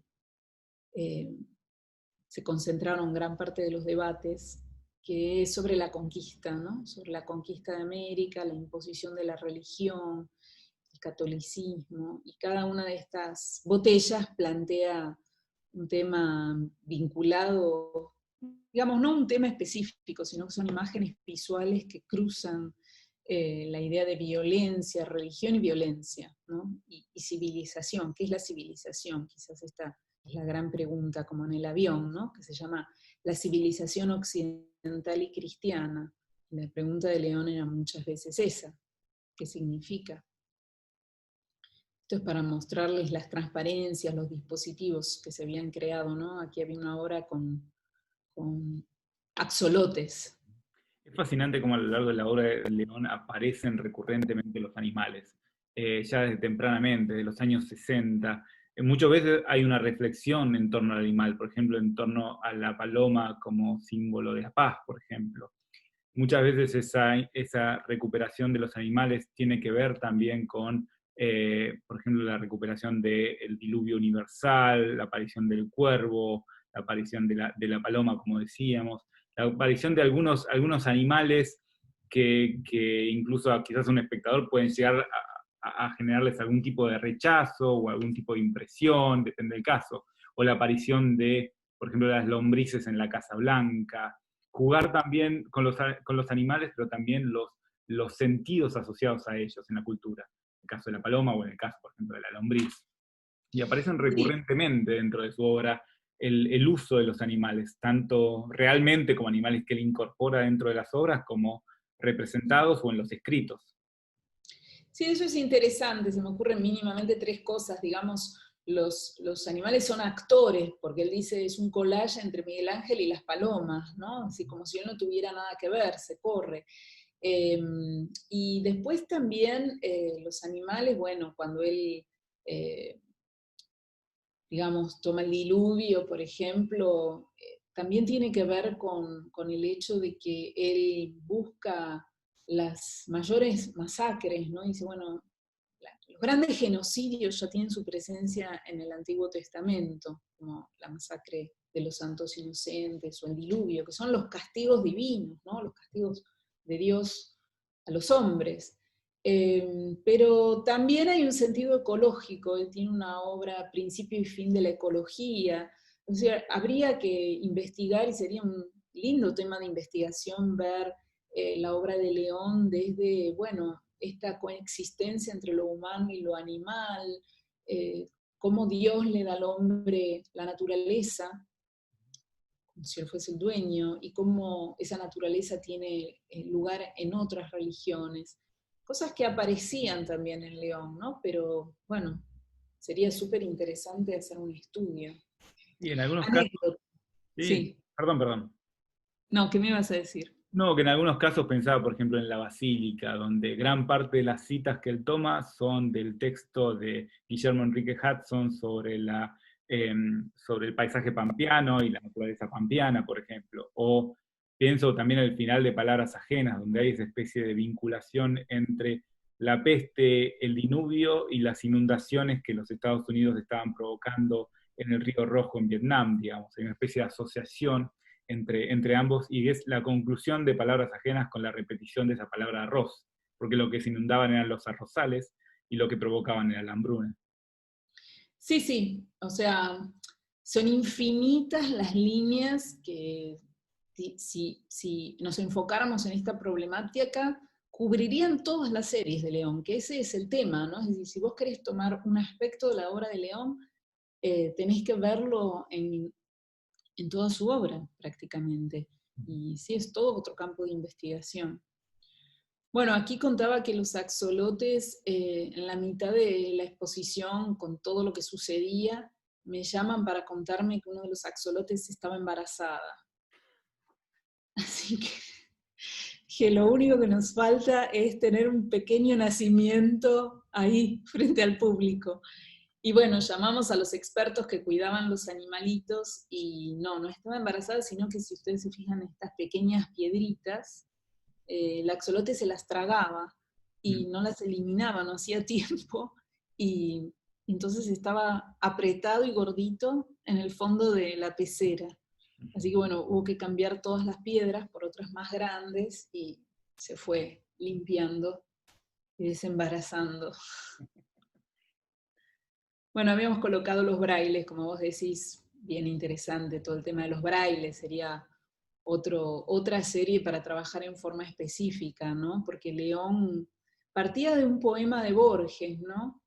se concentraron gran parte de los debates, que es sobre la conquista, ¿no? Sobre la conquista de América, la imposición de la religión, el catolicismo, y cada una de estas botellas plantea un tema vinculado, digamos, no un tema específico, sino que son imágenes visuales que cruzan la idea de violencia, religión y violencia, ¿no? Y civilización. ¿Qué es la civilización? Quizás esta es la gran pregunta, como en el avión, ¿no? Que se llama la civilización occidental y cristiana. La pregunta de León era muchas veces esa: ¿qué significa? Esto es para mostrarles las transparencias, los dispositivos que se habían creado, ¿no? Aquí había una obra con axolotes. Es fascinante cómo a lo largo de la obra de León aparecen recurrentemente los animales, ya desde tempranamente, de los años 60. Muchas veces hay una reflexión en torno al animal, por ejemplo, en torno a la paloma como símbolo de la paz, por ejemplo. Muchas veces esa recuperación de los animales tiene que ver también con, por ejemplo, la recuperación del diluvio universal, la aparición del cuervo, la aparición de la paloma, como decíamos, la aparición de algunos animales que incluso quizás a un espectador pueden llegar a generarles algún tipo de rechazo o algún tipo de impresión, depende del caso, o la aparición de por ejemplo, las lombrices en la Casa Blanca, jugar también con los animales, pero también los sentidos asociados a ellos en la cultura, en el caso de la paloma o en el caso, por ejemplo, de la lombriz. Y aparecen Sí. recurrentemente dentro de su obra el uso de los animales, tanto realmente como animales que él incorpora dentro de las obras, como representados o en los escritos. Sí, eso es interesante, se me ocurren mínimamente tres cosas, digamos, los animales son actores, porque él dice es un collage entre Miguel Ángel y las palomas, ¿no? Así como si él no tuviera nada que ver, se corre. Eh, y después también los animales, bueno, cuando él, eh, digamos, toma el diluvio, por ejemplo, también tiene que ver con el hecho de que él busca las mayores masacres, ¿no? Dice, bueno, los grandes genocidios ya tienen su presencia en el Antiguo Testamento, como la masacre de los santos inocentes o el diluvio, que son los castigos divinos, ¿no? Los castigos de Dios a los hombres. Pero también hay un sentido ecológico, él tiene una obra Principio y Fin de la Ecología, o sea, habría que investigar y sería un lindo tema de investigación ver la obra de León desde, bueno, esta coexistencia entre lo humano y lo animal, eh, cómo Dios le da al hombre la naturaleza, como si él fuese el dueño, y cómo esa naturaleza tiene lugar en otras religiones. Cosas que aparecían también en León, ¿no? Pero bueno, sería súper interesante hacer un estudio. Y en algunos casos, Anécdota, sí, sí. perdón. No, ¿qué me ibas a decir? No, que en algunos casos pensaba, por ejemplo, en la Basílica, donde gran parte de las citas que él toma son del texto de Guillermo Enrique Hudson eh, sobre el paisaje pampeano y la naturaleza pampeana, por ejemplo. O pienso también en el final de Palabras Ajenas, donde hay esa especie de vinculación entre la peste, el diluvio y las inundaciones que los Estados Unidos estaban provocando en el Río Rojo en Vietnam, digamos. Hay una especie de asociación entre ambos, y es la conclusión de Palabras Ajenas con la repetición de esa palabra arroz, porque lo que se inundaban eran los arrozales y lo que provocaban era la hambruna. Sí, sí, o sea, son infinitas las líneas que si nos enfocáramos en esta problemática, cubrirían todas las series de León, que ese es el tema, ¿no? Es decir, si vos querés tomar un aspecto de la obra de León, tenés que verlo en toda su obra prácticamente. Y sí, es todo otro campo de investigación. Bueno, aquí contaba que los axolotes, en la mitad de la exposición, con todo lo que sucedía, me llaman para contarme que uno de los axolotes estaba embarazada. Así que lo único que nos falta es tener un pequeño nacimiento ahí frente al público. Y bueno, llamamos a los expertos que cuidaban los animalitos y no estaba embarazada, sino que si ustedes se fijan, estas pequeñas piedritas, el axolote se las tragaba y no las eliminaba, no hacía tiempo, y entonces estaba apretado y gordito en el fondo de la pecera. Así que bueno, hubo que cambiar todas las piedras por otras más grandes y se fue limpiando y desembarazando. Bueno, habíamos colocado los brailes, como vos decís, bien interesante todo el tema de los brailes, sería otra serie para trabajar en forma específica, ¿no? Porque León partía de un poema de Borges, ¿no?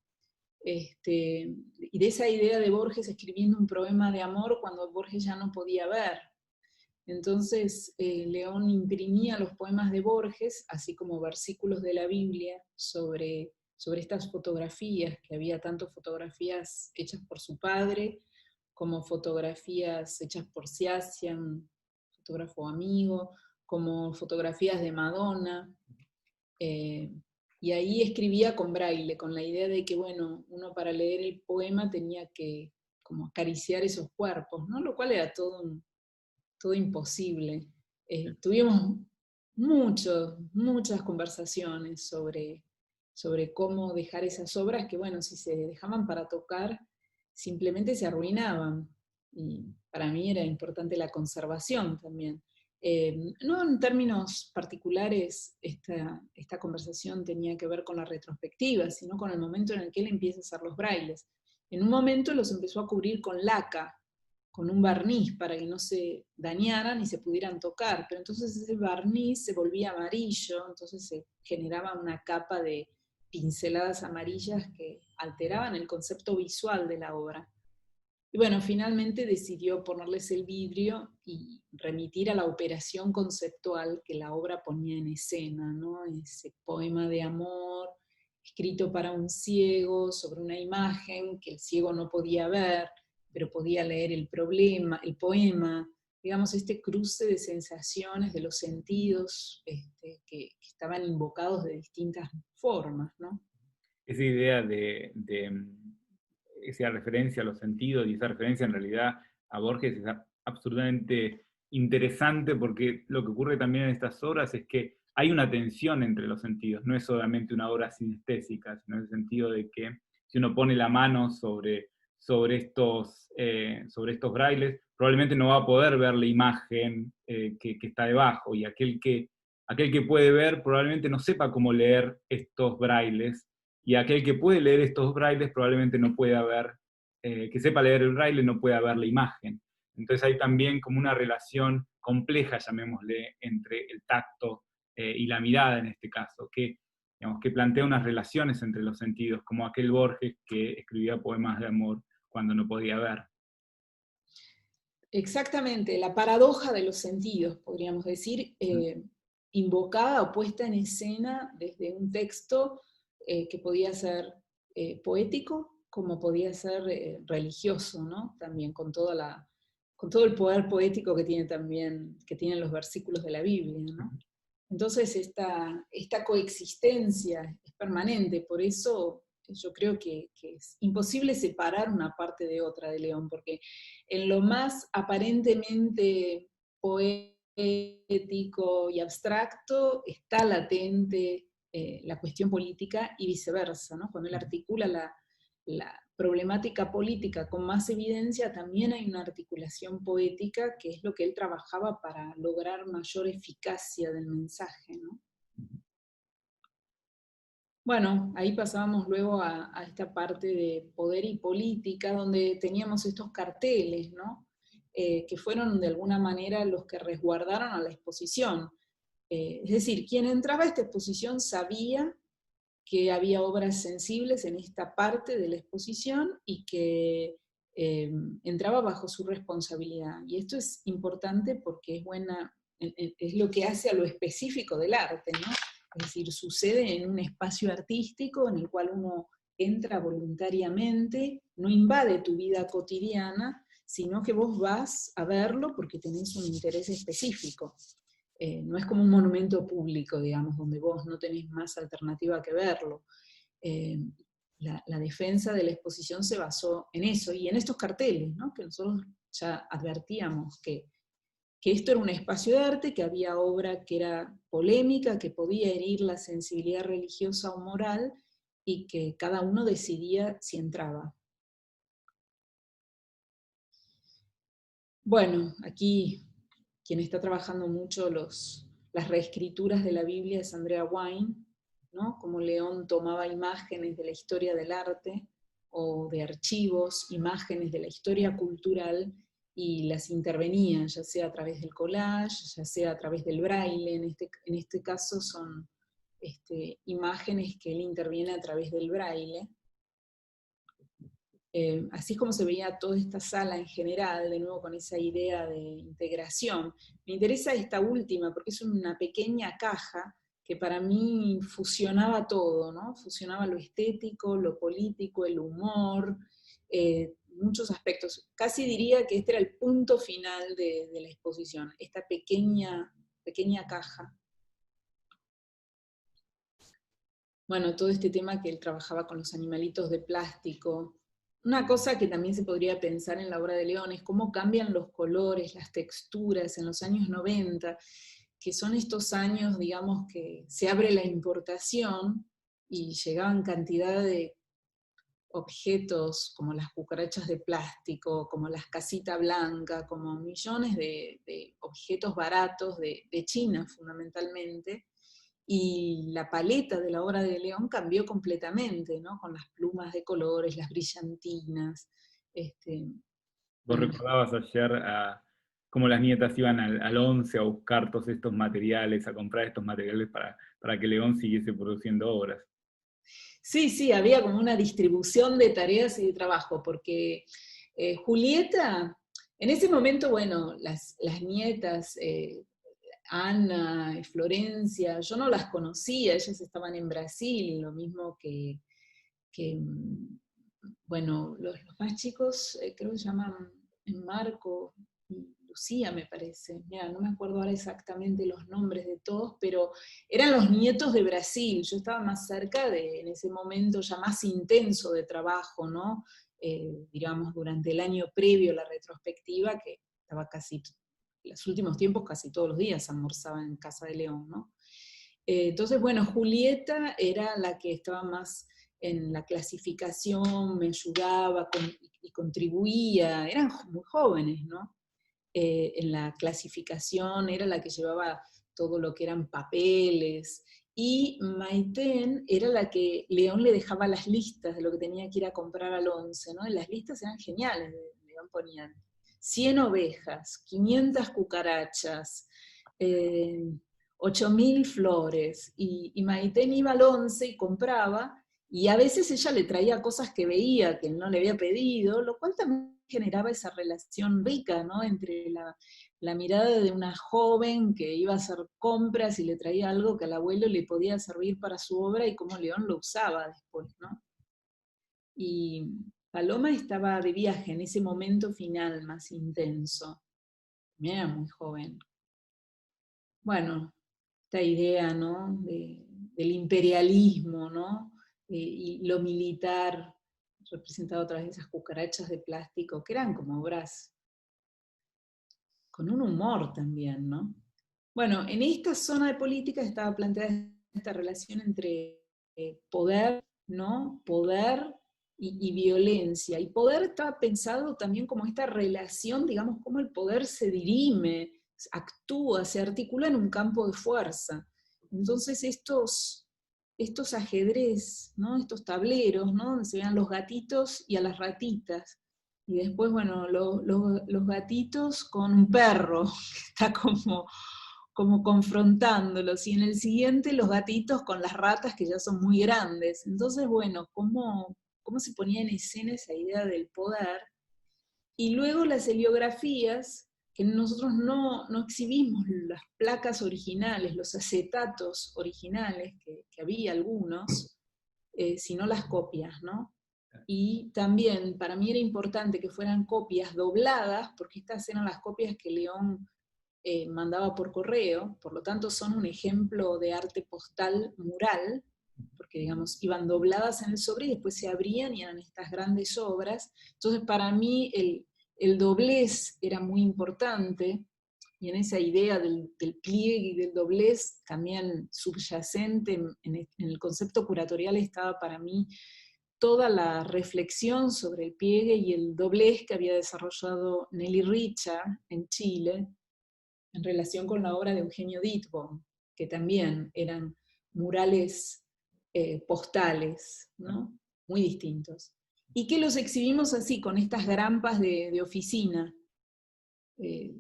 Y de esa idea de Borges escribiendo un poema de amor cuando Borges ya no podía ver. Entonces, León imprimía los poemas de Borges, así como versículos de la Biblia, sobre estas fotografías, que había tanto fotografías hechas por su padre, como fotografías hechas por Sciascia, un fotógrafo amigo, como fotografías de Madonna. eh, y ahí escribía con braille, con la idea de que, bueno, uno para leer el poema tenía que como acariciar esos cuerpos, ¿no? Lo cual era todo imposible. Tuvimos muchas conversaciones sobre cómo dejar esas obras que, bueno, si se dejaban para tocar, simplemente se arruinaban. Y para mí era importante la conservación también. No en términos particulares, esta conversación tenía que ver con la retrospectiva, sino con el momento en el que él empieza a hacer los brailes. En un momento los empezó a cubrir con laca, con un barniz para que no se dañaran y se pudieran tocar, pero entonces ese barniz se volvía amarillo, entonces se generaba una capa de pinceladas amarillas que alteraban el concepto visual de la obra. Y bueno, finalmente decidió ponerles el vidrio y remitir a la operación conceptual que la obra ponía en escena, ¿no? Ese poema de amor escrito para un ciego sobre una imagen que el ciego no podía ver, pero podía leer el problema, el poema, digamos, este cruce de sensaciones, de los sentidos que estaban invocados de distintas formas, ¿no? Esa idea esa referencia a los sentidos y esa referencia en realidad a Borges es absolutamente interesante porque lo que ocurre también en estas obras es que hay una tensión entre los sentidos, no es solamente una obra sinestésica, sino en el sentido de que si uno pone la mano sobre estos brailes, probablemente no va a poder ver la imagen que está debajo, y aquel que puede ver probablemente no sepa cómo leer estos brailes, y aquel que puede leer estos brailes probablemente no pueda ver, que sepa leer el braille no pueda ver la imagen. Entonces hay también como una relación compleja, llamémosle, entre el tacto y la mirada en este caso, digamos, que plantea unas relaciones entre los sentidos, como aquel Borges que escribía poemas de amor cuando no podía ver. Exactamente, la paradoja de los sentidos, podríamos decir, invocada o puesta en escena desde un texto que podía ser poético, como podía ser religioso, ¿no? También con todo el poder poético que tiene también, que tienen los versículos de la Biblia, ¿no? Entonces esta coexistencia es permanente, por eso yo creo que es imposible separar una parte de otra de León, porque en lo más aparentemente poético y abstracto está latente la cuestión política y viceversa, ¿no? Cuando él articula la problemática política con más evidencia, también hay una articulación poética que es lo que él trabajaba para lograr mayor eficacia del mensaje, ¿no? Bueno, ahí pasábamos luego a esta parte de poder y política, donde teníamos estos carteles, ¿no? Que fueron de alguna manera los que resguardaron a la exposición. Es decir, quien entraba a esta exposición sabía que había obras sensibles en esta parte de la exposición y que entraba bajo su responsabilidad. Y esto es importante porque es lo que hace a lo específico del arte, ¿no? Es decir, sucede en un espacio artístico en el cual uno entra voluntariamente, no invade tu vida cotidiana, sino que vos vas a verlo porque tenés un interés específico. No es como un monumento público, digamos, donde vos no tenés más alternativa que verlo. Eh, la defensa de la exposición se basó en eso y en estos carteles, ¿no? Que nosotros ya advertíamos que esto era un espacio de arte, que había obra que era polémica, que podía herir la sensibilidad religiosa o moral, y que cada uno decidía si entraba. Bueno, aquí quien está trabajando mucho las reescrituras de la Biblia es Andrea Wine, ¿no? Como León tomaba imágenes de la historia del arte o de archivos, imágenes de la historia cultural, y las intervenía, ya sea a través del collage, ya sea a través del braille. En este caso son imágenes que él interviene a través del braille. Así es como se veía toda esta sala en general, de nuevo con esa idea de integración. Me interesa esta última porque es una pequeña caja que para mí fusionaba todo, ¿no? Fusionaba lo estético, lo político, el humor, muchos aspectos. Casi diría que este era el punto final de la exposición, esta pequeña caja. Bueno, todo este tema que él trabajaba con los animalitos de plástico. Una cosa que también se podría pensar en la obra de León es cómo cambian los colores, las texturas en los años 90, que son estos años, digamos, que se abre la importación y llegaban cantidad de objetos como las cucarachas de plástico, como las casitas blancas, como millones de objetos baratos de China fundamentalmente, y la paleta de la obra de León cambió completamente, ¿no? Con las plumas de colores, las brillantinas, Vos recordabas ayer cómo las nietas iban al 11 a buscar todos estos materiales, a comprar estos materiales para que León siguiese produciendo obras. Sí, sí, había como una distribución de tareas y de trabajo, porque Julieta, en ese momento, bueno, las nietas, Ana y Florencia, yo no las conocía, ellas estaban en Brasil, lo mismo que bueno, los más chicos, creo que se llaman Marco y Lucía, me parece. Mira, no me acuerdo ahora exactamente los nombres de todos, pero eran los nietos de Brasil. Yo estaba más cerca en ese momento ya más intenso de trabajo, ¿no? Digamos, durante el año previo a la retrospectiva, que estaba casi, en los últimos tiempos casi todos los días almorzaba en Casa de León, ¿no? Entonces, bueno, Julieta era la que estaba más en la clasificación, me ayudaba y contribuía, eran muy jóvenes, ¿no? En la clasificación era la que llevaba todo lo que eran papeles, y Maiten era la que León le dejaba las listas de lo que tenía que ir a comprar al 11, ¿no? Y las listas eran geniales, León ponían 100 ovejas, 500 cucarachas, eh, 8.000 flores, y Maiten iba al 11 y compraba, y a veces ella le traía cosas que veía que él no le había pedido, lo cual también generaba esa relación rica, ¿no? Entre la mirada de una joven que iba a hacer compras y le traía algo que al abuelo le podía servir para su obra y cómo León lo usaba después, ¿no? Y Paloma estaba de viaje en ese momento final más intenso. Era muy joven. Bueno, esta idea, ¿no? Del imperialismo, ¿no? Y lo militar, representado a través de esas cucarachas de plástico, que eran como obras con un humor también, ¿no? Bueno, en esta zona de política estaba planteada esta relación entre poder, ¿no? Poder y violencia. Y poder estaba pensado también como esta relación, digamos, cómo el poder se dirime, actúa, se articula en un campo de fuerza. Entonces estos ajedrez, ¿no? Estos tableros, ¿no? Donde se vean los gatitos y a las ratitas. Y después, bueno, los gatitos con un perro, que está como confrontándolos, y en el siguiente los gatitos con las ratas que ya son muy grandes. Entonces, bueno, cómo se ponía en escena esa idea del poder. Y luego las heliografías, que nosotros no exhibimos las placas originales, los acetatos originales, que había algunos, sino las copias, ¿no? Y también para mí era importante que fueran copias dobladas, porque estas eran las copias que León mandaba por correo, por lo tanto son un ejemplo de arte postal mural, porque digamos, iban dobladas en el sobre y después se abrían y eran estas grandes obras. Entonces para mí el doblez era muy importante, y en esa idea del pliegue y del doblez también subyacente en el concepto curatorial estaba para mí toda la reflexión sobre el pliegue y el doblez que había desarrollado Nelly Richard en Chile, en relación con la obra de Eugenio Dittborn, que también eran murales postales, ¿no? Muy distintos. Y que los exhibimos así, con estas grampas de oficina, eh,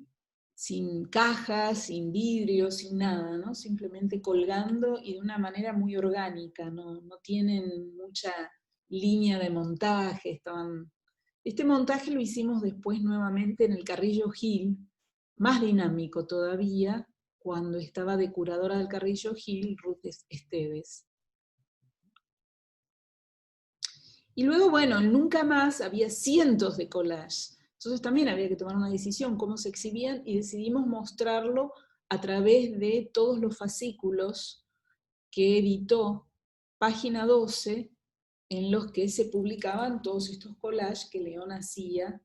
sin cajas, sin vidrio, sin nada, ¿no? Simplemente colgando y de una manera muy orgánica, no tienen mucha línea de montaje. Este montaje lo hicimos después nuevamente en el Carrillo Gil, más dinámico todavía, cuando estaba de curadora del Carrillo Gil, Ruth Esteves. Y luego, bueno, nunca más había cientos de collages. Entonces también había que tomar una decisión cómo se exhibían, y decidimos mostrarlo a través de todos los fascículos que editó Página 12, en los que se publicaban todos estos collages que León hacía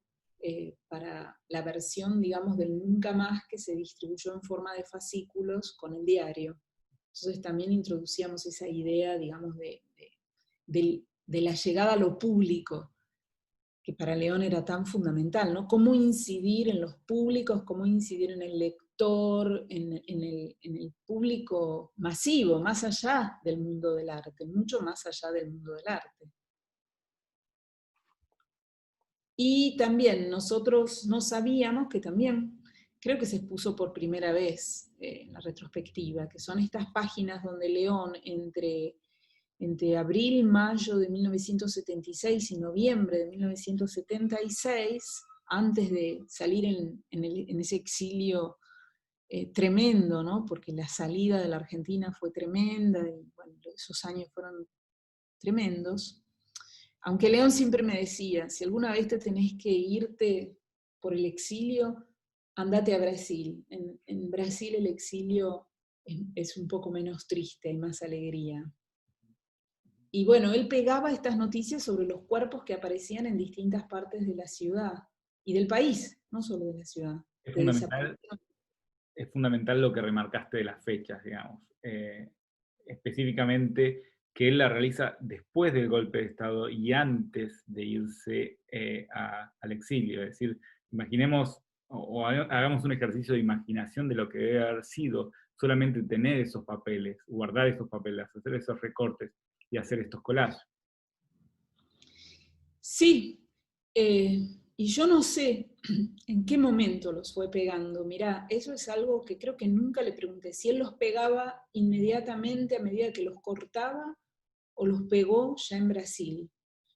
para la versión, digamos, del Nunca Más, que se distribuyó en forma de fascículos con el diario. Entonces también introducíamos esa idea, digamos, de la llegada a lo público, que para León era tan fundamental, ¿no? Cómo incidir en los públicos, cómo incidir en el lector, en el público masivo, más allá del mundo del arte, mucho más allá del mundo del arte. Y también nosotros no sabíamos que también, creo que se expuso por primera vez en la retrospectiva, que son estas páginas donde León entre abril, mayo de 1976 y noviembre de 1976, antes de salir en ese exilio tremendo, ¿no? Porque la salida de la Argentina fue tremenda, y bueno, esos años fueron tremendos. Aunque León siempre me decía, si alguna vez te tenés que irte por el exilio, andate a Brasil. En Brasil el exilio es un poco menos triste, hay más alegría. Y bueno, él pegaba estas noticias sobre los cuerpos que aparecían en distintas partes de la ciudad y del país, no solo de la ciudad. Es De fundamental, es fundamental lo que remarcaste de las fechas, digamos. Específicamente que él la realiza después del golpe de Estado y antes de irse al exilio. Es decir, imaginemos o hagamos un ejercicio de imaginación de lo que debe haber sido solamente tener esos papeles, guardar esos papeles, hacer esos recortes y hacer estos collages. Sí, y yo no sé en qué momento los fue pegando. Mirá, eso es algo que creo que nunca le pregunté, si él los pegaba inmediatamente a medida que los cortaba o los pegó ya en Brasil.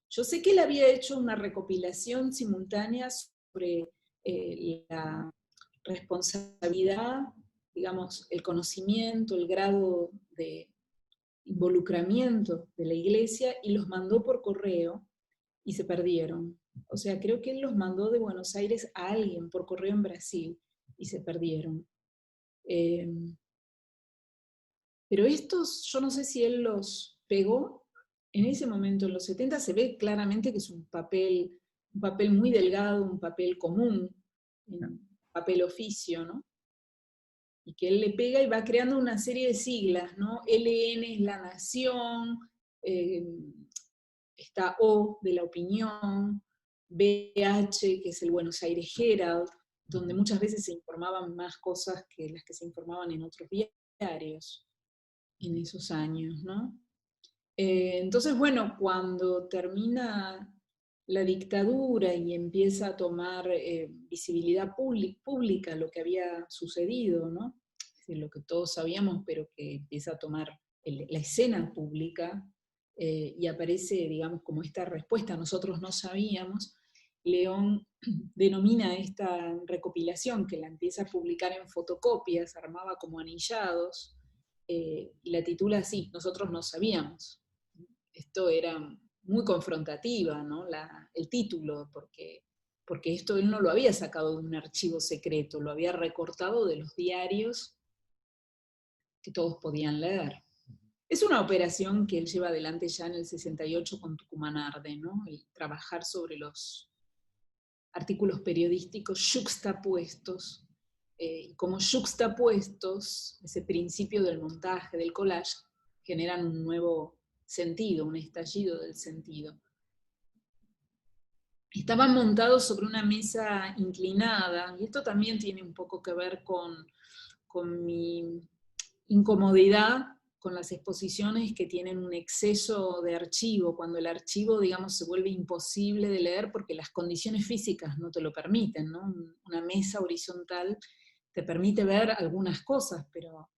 Yo sé que él había hecho una recopilación simultánea sobre la responsabilidad, digamos, el conocimiento, el grado de involucramiento de la iglesia, y los mandó por correo y se perdieron. O sea, creo que él los mandó de Buenos Aires a alguien por correo en Brasil y se perdieron. Pero estos, yo no sé si él los pegó en ese momento, en los 70, se ve claramente que es un papel muy delgado, un papel común, un papel oficio, ¿no? Y que él le pega y va creando una serie de siglas, ¿no? LN es la nación, eh, está O de la opinión, BH, que es el Buenos Aires Herald, donde muchas veces se informaban más cosas que las que se informaban en otros diarios en esos años, ¿no? Entonces, bueno, cuando termina la dictadura y empieza a tomar visibilidad pública lo que había sucedido, ¿no? Es decir, lo que todos sabíamos, pero que empieza a tomar la escena pública y aparece, digamos, como esta respuesta, nosotros no sabíamos. León denomina esta recopilación, que la empieza a publicar en fotocopias, armaba como anillados, y la titula así, nosotros no sabíamos. Esto era muy confrontativa, ¿no? El título, porque esto él no lo había sacado de un archivo secreto, lo había recortado de los diarios que todos podían leer. Es una operación que él lleva adelante ya en el 68 con Tucumán Arde, ¿no? El trabajar sobre los artículos periodísticos yuxtapuestos, y como yuxtapuestos, ese principio del montaje, del collage, generan un nuevo sentido, un estallido del sentido. Estaban montados sobre una mesa inclinada, y esto también tiene un poco que ver con mi incomodidad con las exposiciones que tienen un exceso de archivo, cuando el archivo, digamos, se vuelve imposible de leer porque las condiciones físicas no te lo permiten, ¿no? Una mesa horizontal te permite ver algunas cosas, pero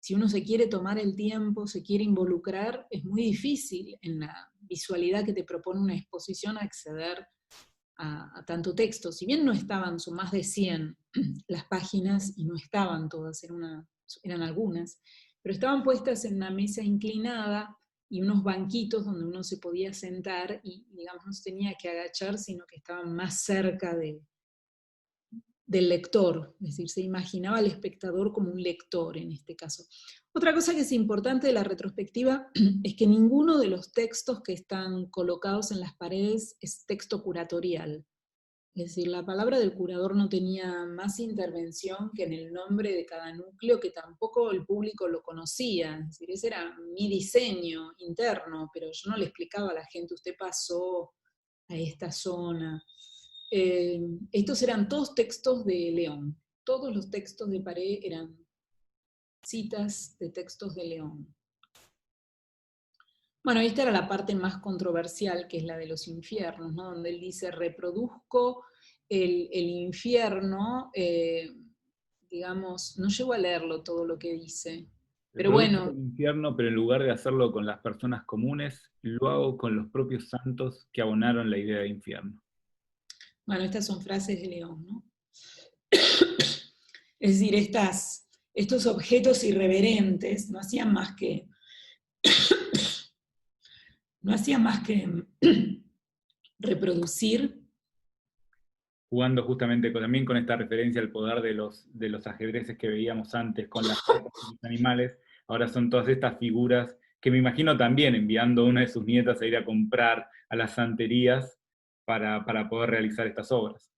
si uno se quiere tomar el tiempo, se quiere involucrar, es muy difícil en la visualidad que te propone una exposición acceder a tanto texto. Si bien no estaban, son más de 100 las páginas y no estaban todas, eran algunas, pero estaban puestas en una mesa inclinada y unos banquitos donde uno se podía sentar y, digamos, no se tenía que agachar, sino que estaban más cerca del lector, es decir, se imaginaba al espectador como un lector en este caso. Otra cosa que es importante de la retrospectiva es que ninguno de los textos que están colocados en las paredes es texto curatorial. Es decir, la palabra del curador no tenía más intervención que en el nombre de cada núcleo, que tampoco el público lo conocía. Es decir, ese era mi diseño interno, pero yo no le explicaba a la gente, usted pasó a esta zona. Estos eran todos textos de León. Todos los textos de Pared eran citas de textos de León. Bueno, esta era la parte más controversial, que es la de los infiernos, ¿no? Donde él dice, reproduzco el infierno, digamos, no llego a leerlo todo lo que dice, pero Reproduzco bueno, el infierno, pero en lugar de hacerlo con las personas comunes, lo hago con los propios santos que abonaron la idea de infierno. bueno, estas son frases de León, ¿no? Es decir, estos objetos irreverentes no hacían más que reproducir. Jugando justamente también con esta referencia al poder de los ajedrezes que veíamos antes con las cartas y los animales, ahora son todas estas figuras que me imagino también enviando a una de sus nietas a ir a comprar a las santerías para poder realizar estas obras.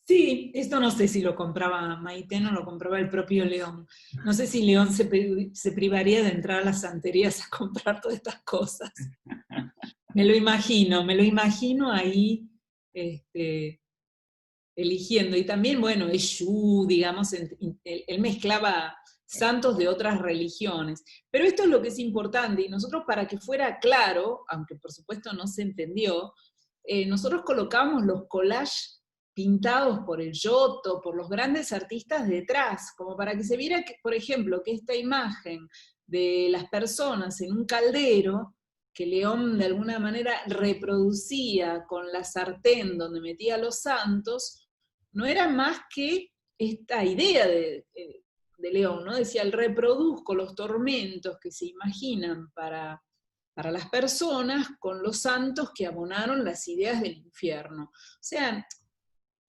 Sí, esto no sé si lo compraba Maite, no lo compraba el propio León. No sé si León se privaría de entrar a las santerías a comprar todas estas cosas. Me lo imagino ahí este, eligiendo. Y también, bueno, Eshu, digamos, él mezclaba santos de otras religiones. Pero esto es lo que es importante, y nosotros para que fuera claro, aunque por supuesto no se entendió, nosotros colocábamos los collages pintados por el Giotto, por los grandes artistas detrás, como para que se viera, que, por ejemplo, que esta imagen de las personas en un caldero, que León de alguna manera reproducía con la sartén donde metía a los santos, no era más que esta idea de León, ¿no? Decía, el reproduzco los tormentos que se imaginan para las personas con los santos que abonaron las ideas del infierno. O sea,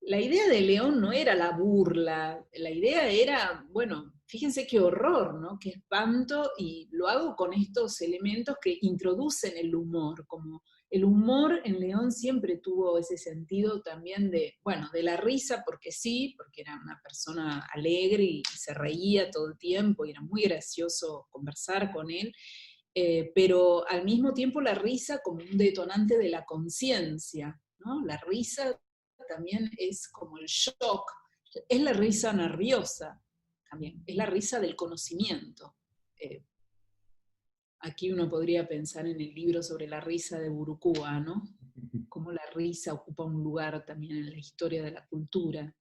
la idea de León no era la burla, la idea era, bueno, fíjense qué horror, ¿no? Qué espanto, y lo hago con estos elementos que introducen el humor, como el humor en León siempre tuvo ese sentido también de, bueno, de la risa, porque sí, porque era una persona alegre y se reía todo el tiempo, y era muy gracioso conversar con él, pero al mismo tiempo la risa como un detonante de la conciencia, ¿no? La risa también es como el shock, es la risa nerviosa también, es la risa del conocimiento. Eh, Aquí uno podría pensar en el libro sobre la risa de Burukua, ¿no? Cómo la risa ocupa un lugar también en la historia de la cultura,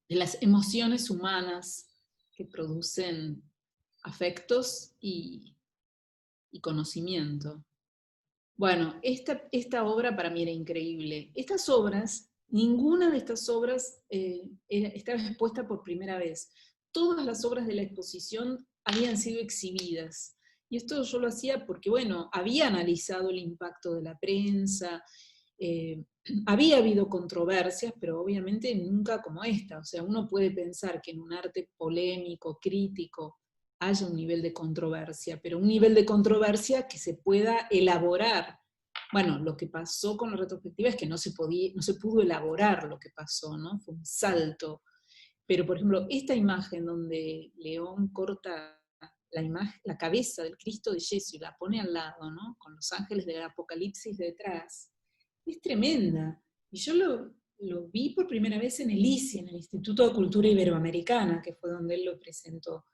de las emociones humanas que producen afectos y conocimiento. Bueno, esta obra para mí era increíble. Estas obras, ninguna de estas obras estaba expuesta por primera vez. Todas las obras de la exposición habían sido exhibidas. Y esto yo lo hacía porque, bueno, había analizado el impacto de la prensa, eh, había habido controversias, pero obviamente nunca como esta. O sea, uno puede pensar que en un arte polémico, crítico, haya un nivel de controversia, pero un nivel de controversia que se pueda elaborar. Bueno, lo que pasó con la retrospectiva es que no se pudo elaborar lo que pasó, ¿no? Fue un salto. Pero, por ejemplo, esta imagen donde León corta la cabeza del Cristo de yeso y la pone al lado, ¿no? Con los ángeles del Apocalipsis detrás, es tremenda. Y yo lo vi por primera vez en el ICI, en el Instituto de Cultura Iberoamericana, que fue donde él lo presentó.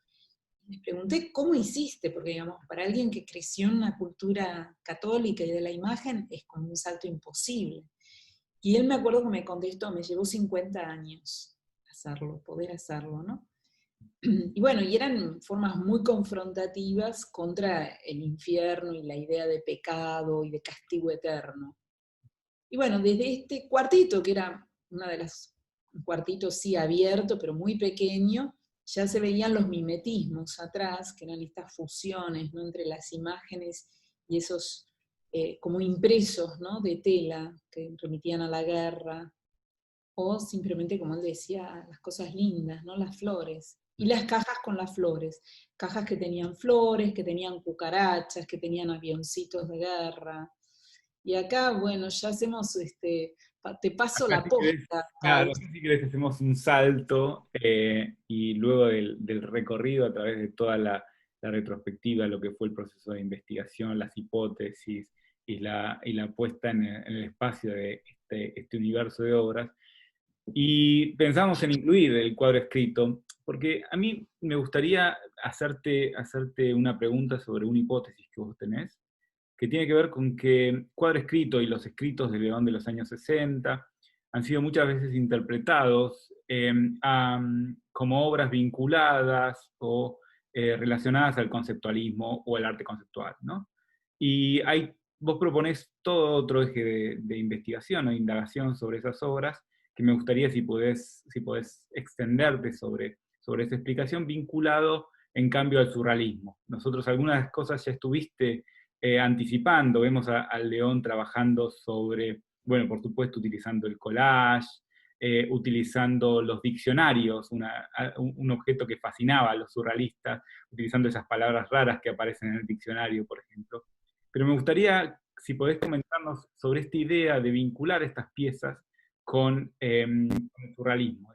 Me pregunté cómo hiciste, porque digamos, para alguien que creció en una cultura católica y de la imagen es como un salto imposible. Y él me acuerdo que me contestó, me llevó 50 años hacerlo, poder hacerlo, ¿no? Y bueno, y eran formas muy confrontativas contra el infierno y la idea de pecado y de castigo eterno. Y bueno, desde este cuartito, que era un cuartito sí abierto, pero muy pequeño, ya se veían los mimetismos atrás, que eran estas fusiones, ¿no? Entre las imágenes y esos como impresos, ¿no? De tela que remitían a la guerra, o simplemente, como él decía, las cosas lindas, ¿no? Las flores. Y las cajas con las flores, cajas que tenían flores, que tenían cucarachas, que tenían avioncitos de guerra. Y acá, bueno, ya hacemos, te paso Acá la si querés, posta, claro, Pau. acá si querés hacemos un salto y luego del recorrido a través de toda la retrospectiva, lo que fue el proceso de investigación, las hipótesis y la puesta en el espacio de este universo de obras. Y pensamos en incluir el cuadro escrito, Porque a mí me gustaría hacerte una pregunta sobre una hipótesis que vos tenés, que tiene que ver con que Cuadro Escrito y los escritos de León de los años 60 han sido muchas veces interpretados como obras vinculadas o relacionadas al conceptualismo o el arte conceptual, ¿no? Y vos proponés todo otro eje de investigación o indagación sobre esas obras, que me gustaría si podés extenderte sobre esa explicación, vinculado en cambio al surrealismo. Nosotros algunas cosas ya estuviste anticipando, vemos al León trabajando sobre, bueno, por supuesto, utilizando el collage, utilizando los diccionarios, un objeto que fascinaba a los surrealistas, utilizando esas palabras raras que aparecen en el diccionario, por ejemplo. Pero me gustaría, si podés comentarnos sobre esta idea de vincular estas piezas con el surrealismo.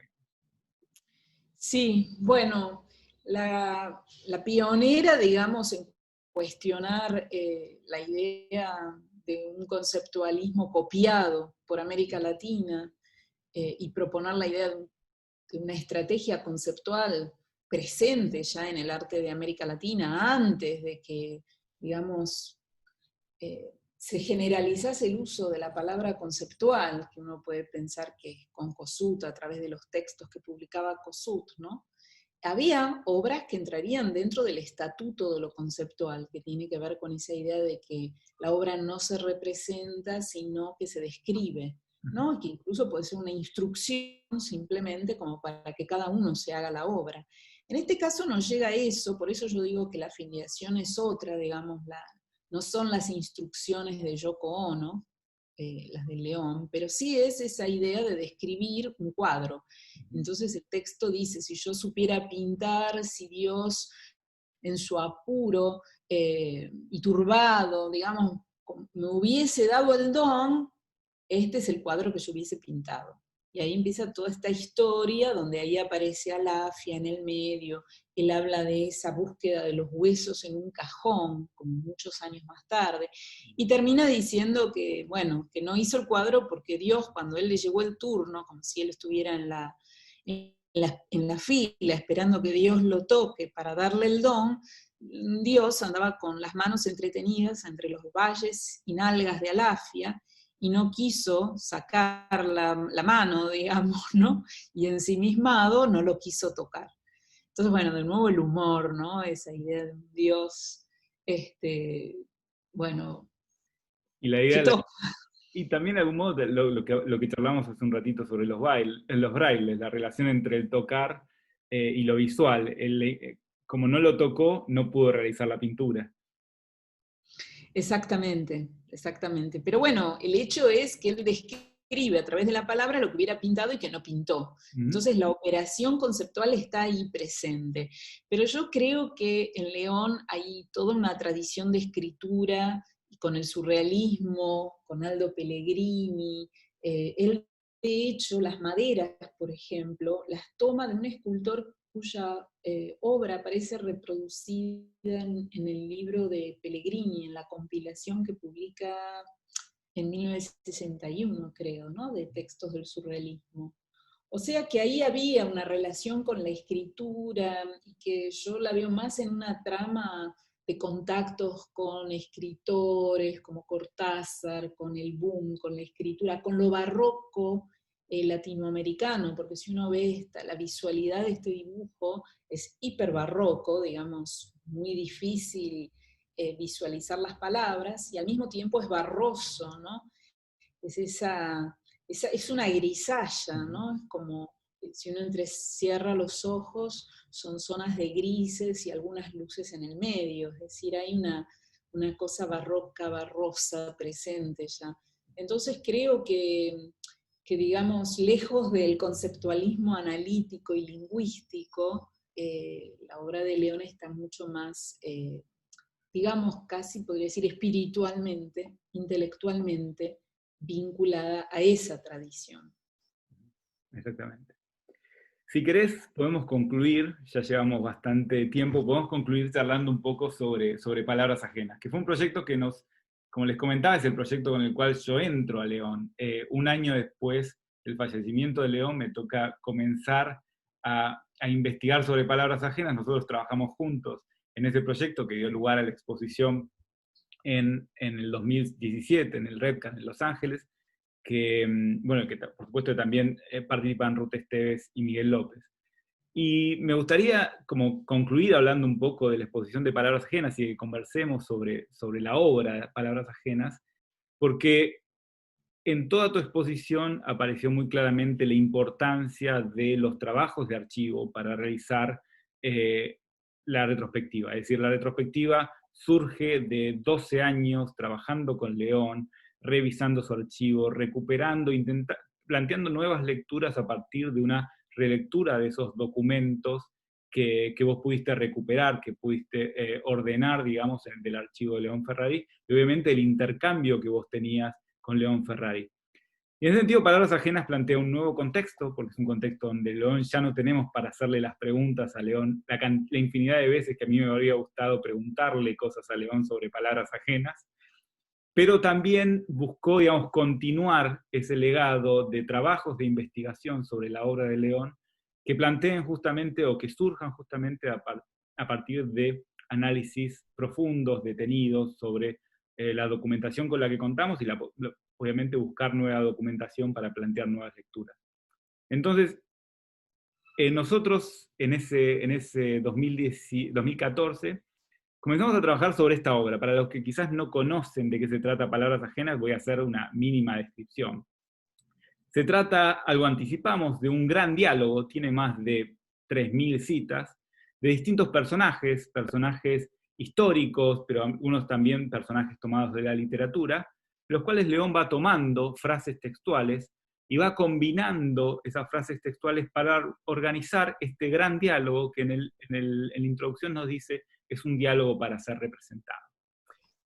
Sí, bueno, la pionera, digamos, en cuestionar la idea de un conceptualismo copiado por América Latina y proponer la idea de una estrategia conceptual presente ya en el arte de América Latina, antes de que, digamos, se generalizase el uso de la palabra conceptual, que uno puede pensar que con Kossuth, a través de los textos que publicaba Kossuth, ¿no? Había obras que entrarían dentro del estatuto de lo conceptual, que tiene que ver con esa idea de que la obra no se representa, sino que se describe, ¿no? Que incluso puede ser una instrucción simplemente como para que cada uno se haga la obra. En este caso no llega a eso, por eso yo digo que la filiación es otra, digamos, no son las instrucciones de Yoko Ono, las de León, pero sí es esa idea de describir un cuadro. Entonces el texto dice, si yo supiera pintar, si Dios en su apuro y turbado, digamos, me hubiese dado el don, este es el cuadro que yo hubiese pintado. Y ahí empieza toda esta historia donde ahí aparece Alafia en el medio, él habla de esa búsqueda de los huesos en un cajón, como muchos años más tarde, y termina diciendo que, bueno, que no hizo el cuadro porque Dios, cuando él le llegó el turno, como si él estuviera en la fila, esperando que Dios lo toque para darle el don, Dios andaba con las manos entretenidas entre los valles y nalgas de Alafia, y no quiso sacar la mano, digamos, ¿no? Y ensimismado no lo quiso tocar. Entonces, bueno, de nuevo el humor, ¿no? Esa idea de un Dios, bueno, Y la que idea, toca. y también de algún modo lo que charlamos hace un ratito sobre los brailes, la relación entre el tocar y lo visual. Como no lo tocó, no pudo realizar la pintura. Exactamente, exactamente. Pero bueno, el hecho es que él describe a través de la palabra lo que hubiera pintado y que no pintó. Entonces la operación conceptual está ahí presente. Pero yo creo que en León hay toda una tradición de escritura con el surrealismo, con Aldo Pellegrini. Él, de hecho, las maderas, por ejemplo, las toma de un escultor cuya obra aparece reproducida en el libro de Pellegrini, en la compilación que publica en 1961, creo, ¿no? De textos del surrealismo. O sea que ahí había una relación con la escritura, y que yo la veo más en una trama de contactos con escritores como Cortázar, con el boom, con la escritura, con lo barroco latinoamericano, porque si uno ve la visualidad de este dibujo, es hiper barroco, digamos, muy difícil visualizar las palabras, y al mismo tiempo es barroso, ¿no? Es es una grisalla, ¿no? Es como, si uno entrecierra los ojos, son zonas de grises y algunas luces en el medio, es decir, hay una cosa barroca, barrosa presente ya. Entonces creo que digamos, lejos del conceptualismo analítico y lingüístico, la obra de León está mucho más, digamos, casi podría decir espiritualmente, intelectualmente, vinculada a esa tradición. Exactamente. Si querés, podemos concluir, ya llevamos bastante tiempo, podemos concluir charlando un poco sobre Palabras Ajenas, que fue un proyecto que como les comentaba, es el proyecto con el cual yo entro a León. Un año después del fallecimiento de León me toca comenzar a a investigar sobre palabras ajenas. Nosotros trabajamos juntos en ese proyecto que dio lugar a la exposición en el 2017 en el RedCan en Los Ángeles, que, bueno, que por supuesto también participan Ruth Esteves y Miguel López. Y me gustaría como concluir hablando un poco de la exposición de palabras ajenas y que conversemos sobre la obra de Palabras Ajenas, porque en toda tu exposición apareció muy claramente la importancia de los trabajos de archivo para realizar eh, la retrospectiva. Es decir, la retrospectiva surge de 12 años trabajando con León, revisando su archivo, recuperando, planteando nuevas lecturas a partir de una relectura de esos documentos que vos pudiste recuperar, que pudiste ordenar, digamos, del archivo de León Ferrari, y obviamente el intercambio que vos tenías con León Ferrari. Y en ese sentido, Palabras Ajenas plantea un nuevo contexto, porque es un contexto donde León ya no tenemos para hacerle las preguntas a León, la infinidad de veces que a mí me habría gustado preguntarle cosas a León sobre palabras ajenas, pero también buscó, digamos, continuar ese legado de trabajos de investigación sobre la obra de León que planteen justamente o que surjan justamente a partir de análisis profundos, detenidos sobre la documentación con la que contamos y obviamente buscar nueva documentación para plantear nuevas lecturas. Entonces, nosotros en ese 2014 comenzamos a trabajar sobre esta obra. Para los que quizás no conocen de qué se trata Palabras Ajenas, voy a hacer una mínima descripción. Se trata, algo anticipamos, de un gran diálogo, tiene más de 3.000 citas, de distintos personajes, personajes históricos, pero algunos también personajes tomados de la literatura, los cuales León va tomando frases textuales y va combinando esas frases textuales para organizar este gran diálogo que en la introducción nos dice es un diálogo para ser representado.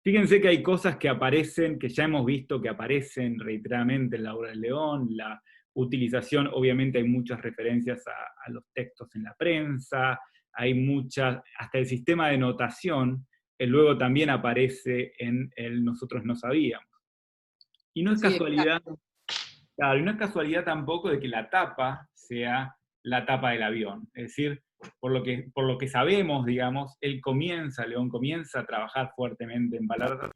Fíjense que hay cosas que aparecen, que ya hemos visto que aparecen reiteradamente en la obra de León, la utilización, obviamente hay muchas referencias a los textos en la prensa, hay muchas, hasta el sistema de notación, luego también aparece en el Nosotros no sabíamos. Y no es Sí, casualidad, exacto. claro, y no es casualidad tampoco de que la tapa sea la tapa del avión. Es decir, por lo que sabemos, digamos, León comienza a trabajar fuertemente en palabras.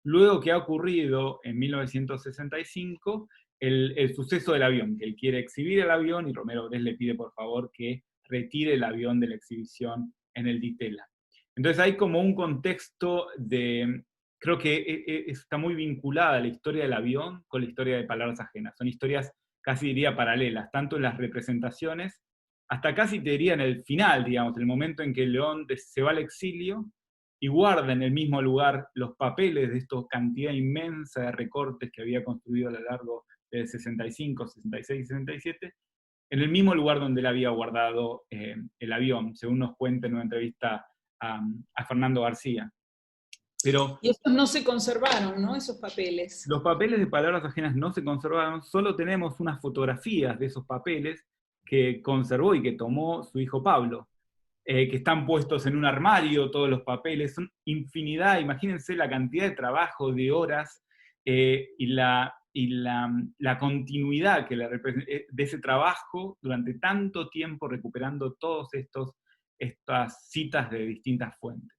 Luego que ha ocurrido en 1965 el suceso del avión, que él quiere exhibir el avión y Romero Brest le pide por favor que retire el avión de la exhibición en el Ditela. Entonces hay como un contexto de, creo que está muy vinculada la historia del avión con la historia de Palabras Ajenas. Son historias casi diría paralelas, tanto en las representaciones, hasta casi te diría en el final, digamos, el momento en que León se va al exilio y guarda en el mismo lugar los papeles de esta cantidad inmensa de recortes que había construido a lo largo del 65, 66 y 67, en el mismo lugar donde él había guardado el avión, según nos cuenta en una entrevista a Fernando García. Pero Y esos no se conservaron, ¿no? Esos papeles. los papeles de Palabras Ajenas no se conservaron, solo tenemos unas fotografías de esos papeles que conservó y que tomó su hijo Pablo, que están puestos en un armario, todos los papeles, son infinidad, imagínense la cantidad de trabajo, de horas, la continuidad de ese trabajo durante tanto tiempo recuperando todas estas citas de distintas fuentes.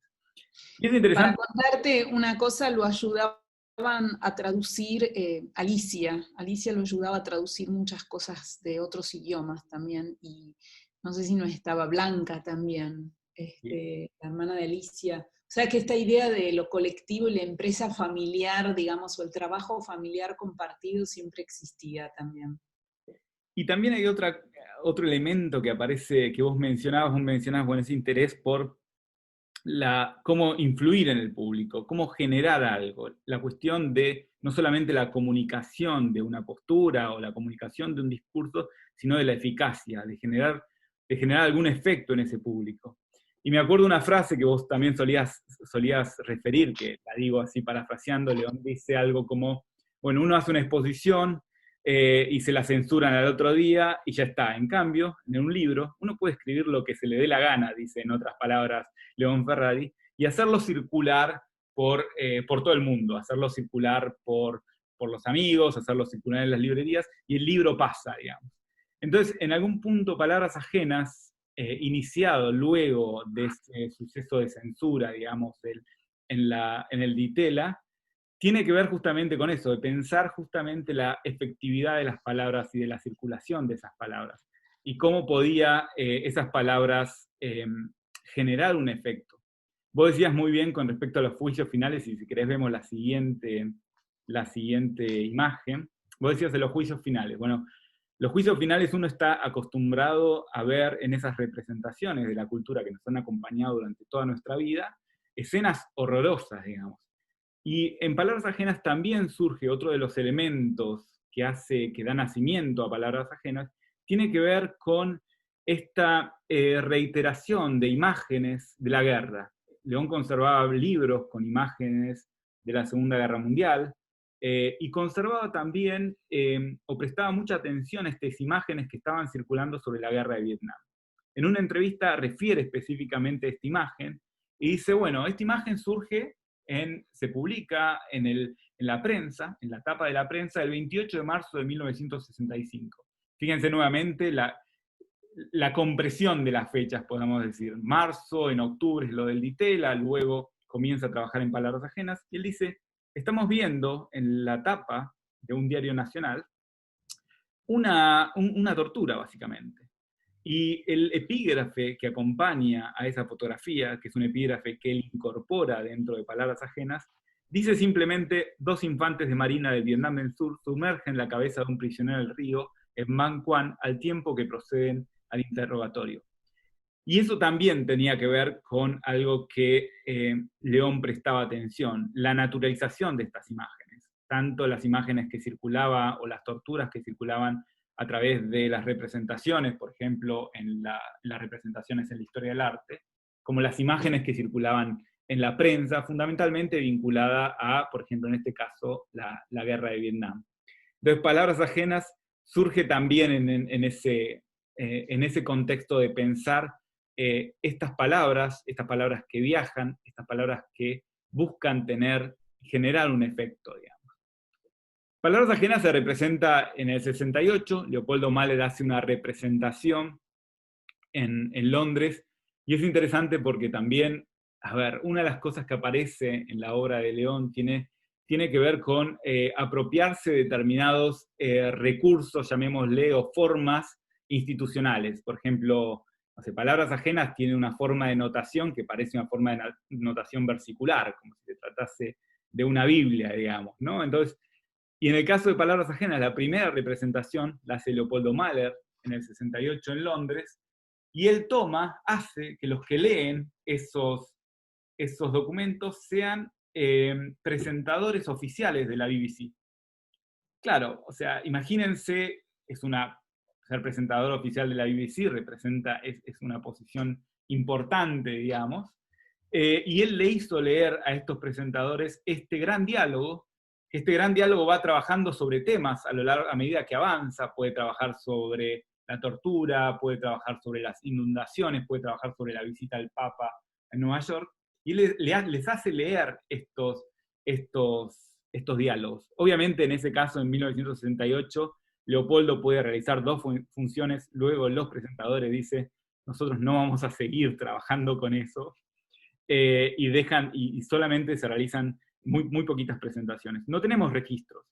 Y es Para interesante. contarte una cosa, lo ayudaban a traducir Alicia. Alicia lo ayudaba a traducir muchas cosas de otros idiomas también. Y no sé si no estaba Blanca también, la hermana de Alicia. O sea que esta idea de lo colectivo y la empresa familiar, digamos, o el trabajo familiar compartido siempre existía también. Y también hay otro elemento que aparece, que vos mencionabas, bueno, ese interés por cómo influir en el público, cómo generar algo. La cuestión de no solamente la comunicación de una postura o la comunicación de un discurso, sino de la eficacia, de generar algún efecto en ese público. Y me acuerdo una frase que vos también solías referir, que la digo así parafraseando, León dice algo como, bueno, uno hace una exposición y se la censuran al otro día y ya está. En cambio, en un libro, uno puede escribir lo que se le dé la gana, dice en otras palabras León Ferrari, y hacerlo circular por todo el mundo, hacerlo circular por los amigos, hacerlo circular en las librerías, y el libro pasa, digamos. Entonces, en algún punto, Palabras Ajenas iniciado luego de ese suceso de censura, digamos, en el Ditela, tiene que ver justamente con eso, de pensar justamente la efectividad de las palabras y de la circulación de esas palabras, y cómo podía esas palabras generar un efecto. Vos decías muy bien con respecto a los juicios finales, y si querés vemos la siguiente imagen. Vos decías de los juicios finales. Bueno, los juicios finales uno está acostumbrado a ver en esas representaciones de la cultura que nos han acompañado durante toda nuestra vida, escenas horrorosas, digamos. Y en Palabras Ajenas también surge otro de los elementos que da nacimiento a Palabras Ajenas, tiene que ver con esta reiteración de imágenes de la guerra. León conservaba libros con imágenes de la Segunda Guerra Mundial, y conservaba también, o prestaba mucha atención a estas imágenes que estaban circulando sobre la guerra de Vietnam. En una entrevista refiere específicamente a esta imagen, y dice, bueno, esta imagen surge, se publica en la prensa, en la tapa de la prensa, el 28 de marzo de 1965. Fíjense nuevamente la compresión de las fechas, podemos decir. Marzo, en octubre es lo del Ditela, luego comienza a trabajar en Palabras Ajenas, y él dice, estamos viendo en la tapa de un diario nacional una tortura, básicamente. Y el epígrafe que acompaña a esa fotografía, que es un epígrafe que él incorpora dentro de Palabras Ajenas, dice simplemente, 2 infantes de marina del Vietnam del Sur sumergen la cabeza de un prisionero del río en Man Quan al tiempo que proceden al interrogatorio. Y eso también tenía que ver con algo que León prestaba atención, la naturalización de estas imágenes, tanto las imágenes que circulaban o las torturas que circulaban a través de las representaciones, por ejemplo, en las representaciones en la historia del arte, como las imágenes que circulaban en la prensa, fundamentalmente vinculada a, por ejemplo, en este caso, la guerra de Vietnam. Entonces, Palabras Ajenas surge también en ese contexto de pensar estas palabras que viajan, estas palabras que buscan generar un efecto, digamos. Palabras Ajenas se representa en el 68, Leopoldo Mahler hace una representación en Londres, y es interesante porque también, a ver, una de las cosas que aparece en la obra de León tiene que ver con apropiarse de determinados recursos, llamémosle, o formas institucionales. Por ejemplo, no sé, Palabras Ajenas tiene una forma de notación que parece una forma de notación versicular, como si se tratase de una Biblia, digamos, ¿no? Entonces, y en el caso de Palabras Ajenas, la primera representación la hace Leopoldo Mahler en el 68 en Londres, y él hace que los que leen esos documentos sean presentadores oficiales de la BBC. Claro, o sea, imagínense, ser presentador oficial de la BBC es una posición importante, digamos, y él le hizo leer a estos presentadores este gran diálogo. Este gran diálogo va trabajando sobre temas a medida que avanza, puede trabajar sobre la tortura, puede trabajar sobre las inundaciones, puede trabajar sobre la visita al Papa en Nueva York, y les hace leer estos diálogos. Obviamente, en ese caso, en 1968, Leopoldo puede realizar 2 funciones, luego los presentadores dicen, nosotros no vamos a seguir trabajando con eso, y solamente se realizan muy poquitas presentaciones. No tenemos registros.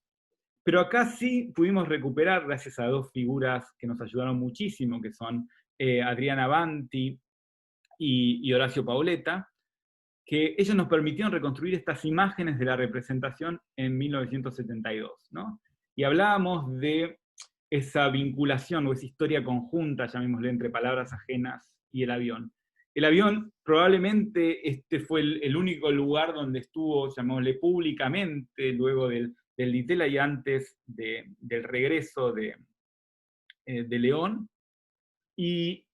Pero acá sí pudimos recuperar, gracias a 2 figuras que nos ayudaron muchísimo, que son Adriana Banti y Horacio Pauleta, que ellos nos permitieron reconstruir estas imágenes de la representación en 1972, ¿no? Y hablábamos de esa vinculación o esa historia conjunta, llamémosle, entre Palabras Ajenas y el avión. El avión, probablemente este fue el único lugar donde estuvo, llamémosle, públicamente, luego del Ditela y antes del regreso de León. Y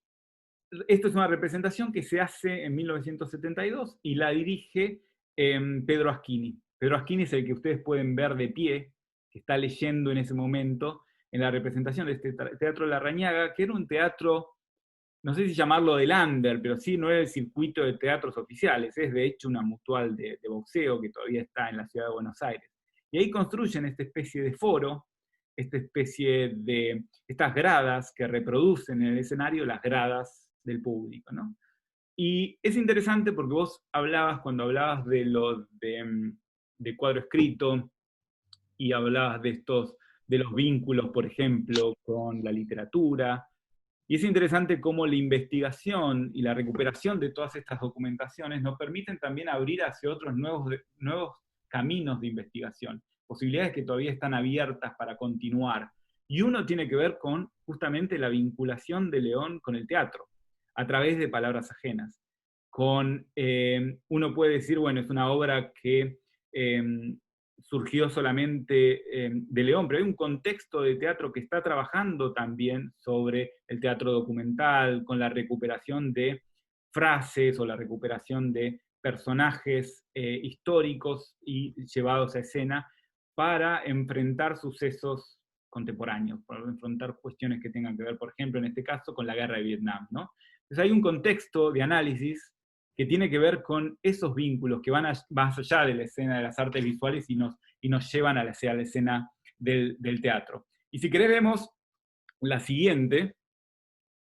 esta es una representación que se hace en 1972 y la dirige Pedro Asquini. Pedro Asquini es el que ustedes pueden ver de pie, que está leyendo en ese momento en la representación de este Teatro Larrañaga, que era un teatro, no sé si llamarlo del under, pero sí no era el circuito de teatros oficiales, es de hecho una mutual de boxeo que todavía está en la ciudad de Buenos Aires. Y ahí construyen esta especie de foro esta especie de, estas gradas que reproducen en el escenario las gradas del público, ¿no? Y es interesante porque vos hablabas, cuando hablabas de cuadro escrito, y hablabas de los vínculos, por ejemplo, con la literatura, y es interesante cómo la investigación y la recuperación de todas estas documentaciones nos permiten también abrir hacia otros nuevos caminos de investigación, posibilidades que todavía están abiertas para continuar. Y uno tiene que ver con justamente la vinculación de León con el teatro, a través de palabras ajenas. Uno puede decir, bueno, es una obra que eh, surgió solamente de León, pero hay un contexto de teatro que está trabajando también sobre el teatro documental, con la recuperación de frases o la recuperación de personajes históricos y llevados a escena para enfrentar sucesos contemporáneos, para enfrentar cuestiones que tengan que ver, por ejemplo, en este caso, con la guerra de Vietnam, ¿no? Entonces hay un contexto de análisis que tiene que ver con esos vínculos que van más allá de la escena de las artes visuales y nos llevan a la escena del teatro. Y si querés vemos la siguiente,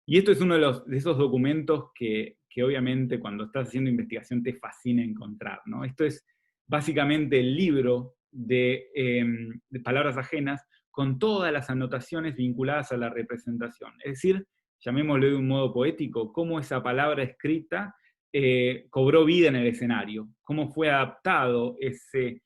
y esto es uno de esos documentos que obviamente cuando estás haciendo investigación te fascina encontrar, ¿no? Esto es básicamente el libro de palabras ajenas con todas las anotaciones vinculadas a la representación. Es decir, llamémoslo de un modo poético, cómo esa palabra escrita cobró vida en el escenario, cómo fue adaptado ese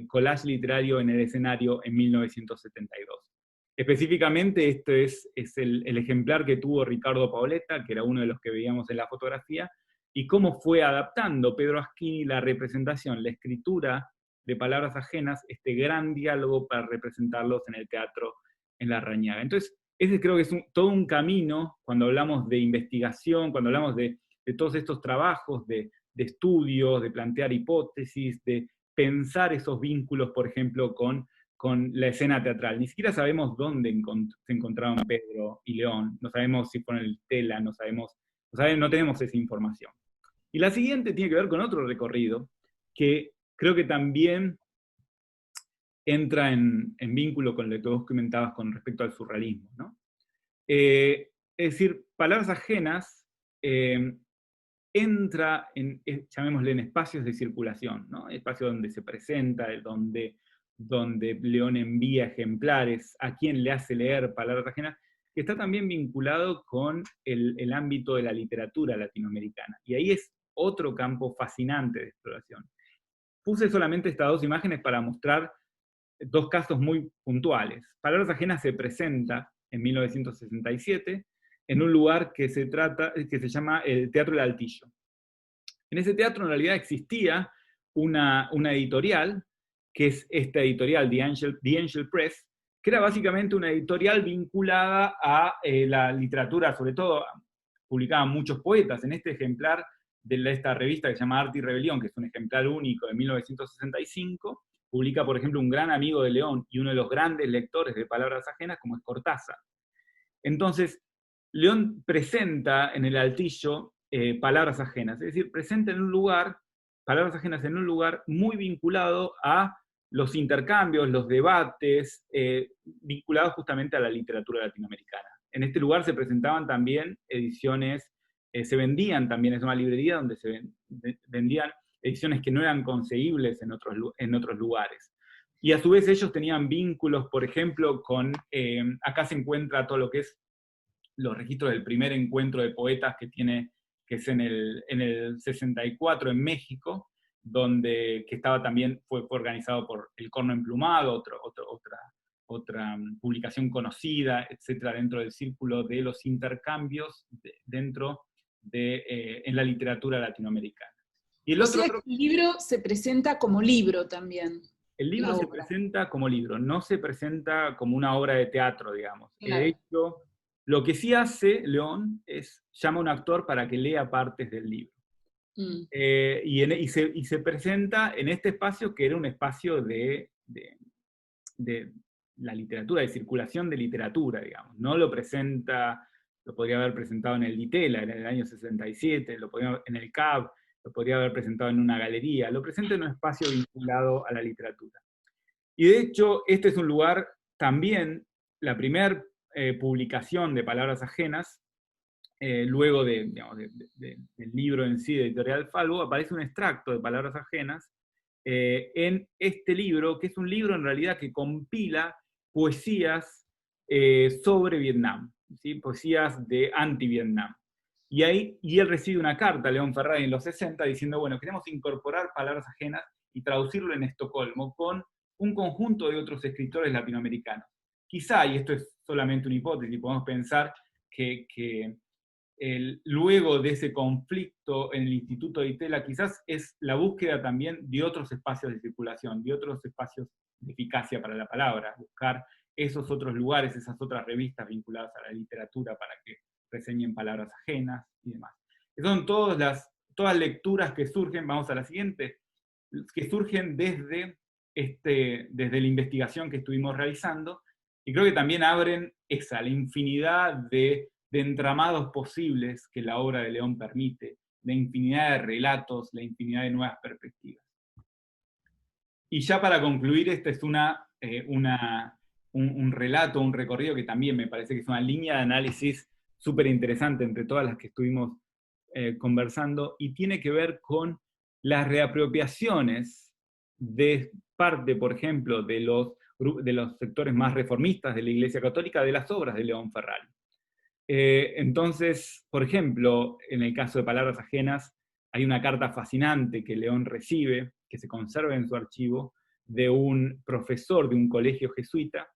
collage literario en el escenario en 1972. Específicamente, este es el ejemplar que tuvo Ricardo Paoletta, que era uno de los que veíamos en la fotografía, y cómo fue adaptando Pedro Asquini la representación, la escritura de palabras ajenas, este gran diálogo para representarlos en el teatro en La Rañaga. Entonces, ese creo que es todo un camino cuando hablamos de investigación, cuando hablamos de todos estos trabajos de estudios, de plantear hipótesis, de pensar esos vínculos, por ejemplo, con la escena teatral. Ni siquiera sabemos dónde se encontraron Pedro y León, no sabemos si fueron el Tela, no tenemos esa información. Y la siguiente tiene que ver con otro recorrido, que creo que también entra en vínculo con lo que vos comentabas con respecto al surrealismo, ¿no? Es decir, palabras ajenas entra llamémosle, en espacios de circulación, ¿no? Espacios donde se presenta, donde León envía ejemplares, a quien le hace leer palabras ajenas, que está también vinculado con el ámbito de la literatura latinoamericana. Y ahí es otro campo fascinante de exploración. Puse solamente estas dos imágenes para mostrar dos casos muy puntuales. Palabras ajenas se presenta en 1967 en un lugar que se llama el Teatro del Altillo. En ese teatro en realidad existía una editorial, que es esta editorial, The Angel Press, que era básicamente una editorial vinculada a la literatura, sobre todo publicaban muchos poetas. En este ejemplar de esta revista que se llama Arte y Rebelión, que es un ejemplar único de 1965, publica, por ejemplo, un gran amigo de León y uno de los grandes lectores de palabras ajenas, como es Cortázar. Entonces, León presenta en el Altillo palabras ajenas, es decir, presenta en un lugar, palabras ajenas en un lugar muy vinculado a los intercambios, los debates, vinculados justamente a la literatura latinoamericana. En este lugar se presentaban también ediciones, se vendían también, es una librería donde se vendían ediciones que no eran conseguibles en otros lugares. Y a su vez ellos tenían vínculos, por ejemplo, acá se encuentra todo lo que es los registros del primer encuentro de poetas que es en el 64 en México, que estaba también, fue organizado por El Corno Emplumado, otra publicación conocida, etcétera, dentro del círculo de los intercambios en la literatura latinoamericana. Y O sea que el libro se presenta como libro también. El libro se presenta como libro, no se presenta como una obra de teatro, digamos. Claro. De hecho, lo que sí hace León es llama a un actor para que lea partes del libro. Y se presenta en este espacio que era un espacio de la literatura, de circulación de literatura, digamos. No lo podría haber presentado en el Ditela, en el año 67, en el CAB, lo podría haber presentado en una galería, lo presenta en un espacio vinculado a la literatura. Y de hecho, este es un lugar también la primera publicación de Palabras Ajenas, luego digamos, del libro en sí de Editorial Falvo, aparece un extracto de Palabras Ajenas en este libro, que es un libro en realidad que compila poesías sobre Vietnam, ¿sí? Poesías de anti-Vietnam. Y él recibe una carta a León Ferrari en los 60 diciendo, bueno, queremos incorporar Palabras Ajenas y traducirlo en Estocolmo con un conjunto de otros escritores latinoamericanos. Quizá, y esto es solamente una hipótesis, podemos pensar que luego de ese conflicto en el Instituto de Itela, quizás es la búsqueda también de otros espacios de circulación, de otros espacios de eficacia para la palabra, buscar esos otros lugares, esas otras revistas vinculadas a la literatura para que reseñen palabras ajenas y demás. Son todas lecturas que surgen, vamos a la siguiente, que surgen desde la investigación que estuvimos realizando, y creo que también abren la infinidad de entramados posibles que la obra de León permite, la infinidad de relatos, la infinidad de nuevas perspectivas. Y ya para concluir, este es un relato, un recorrido que también me parece que es una línea de análisis súper interesante entre todas las que estuvimos conversando, y tiene que ver con las reapropiaciones de parte, por ejemplo, de los sectores más reformistas de la Iglesia Católica de las obras de León Ferrari. Entonces, por ejemplo, en el caso de Palabras Ajenas, hay una carta fascinante que León recibe, que se conserva en su archivo, de un profesor de un colegio jesuita,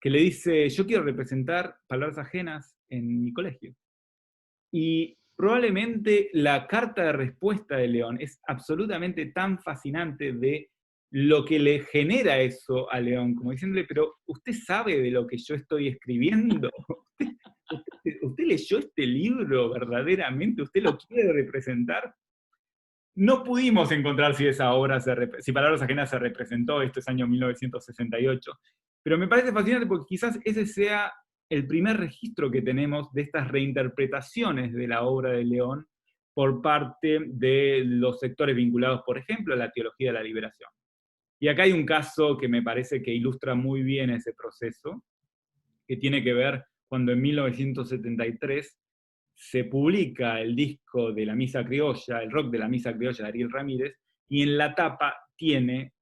que le dice, yo quiero representar Palabras Ajenas en mi colegio. Y probablemente la carta de respuesta de León es absolutamente tan fascinante de lo que le genera eso a León, como diciéndole, pero ¿usted sabe de lo que yo estoy escribiendo? ¿Usted leyó este libro verdaderamente? ¿Usted lo quiere representar? No pudimos encontrar si esa obra, si Palabras Ajenas se representó, esto es año 1968, pero me parece fascinante porque quizás ese sea el primer registro que tenemos de estas reinterpretaciones de la obra de León por parte de los sectores vinculados, por ejemplo, a la teología de la liberación. Y acá hay un caso que me parece que ilustra muy bien ese proceso, que tiene que ver cuando en 1973 se publica el disco de la Misa Criolla, el rock de la Misa Criolla de Ariel Ramírez, y en la tapa tiene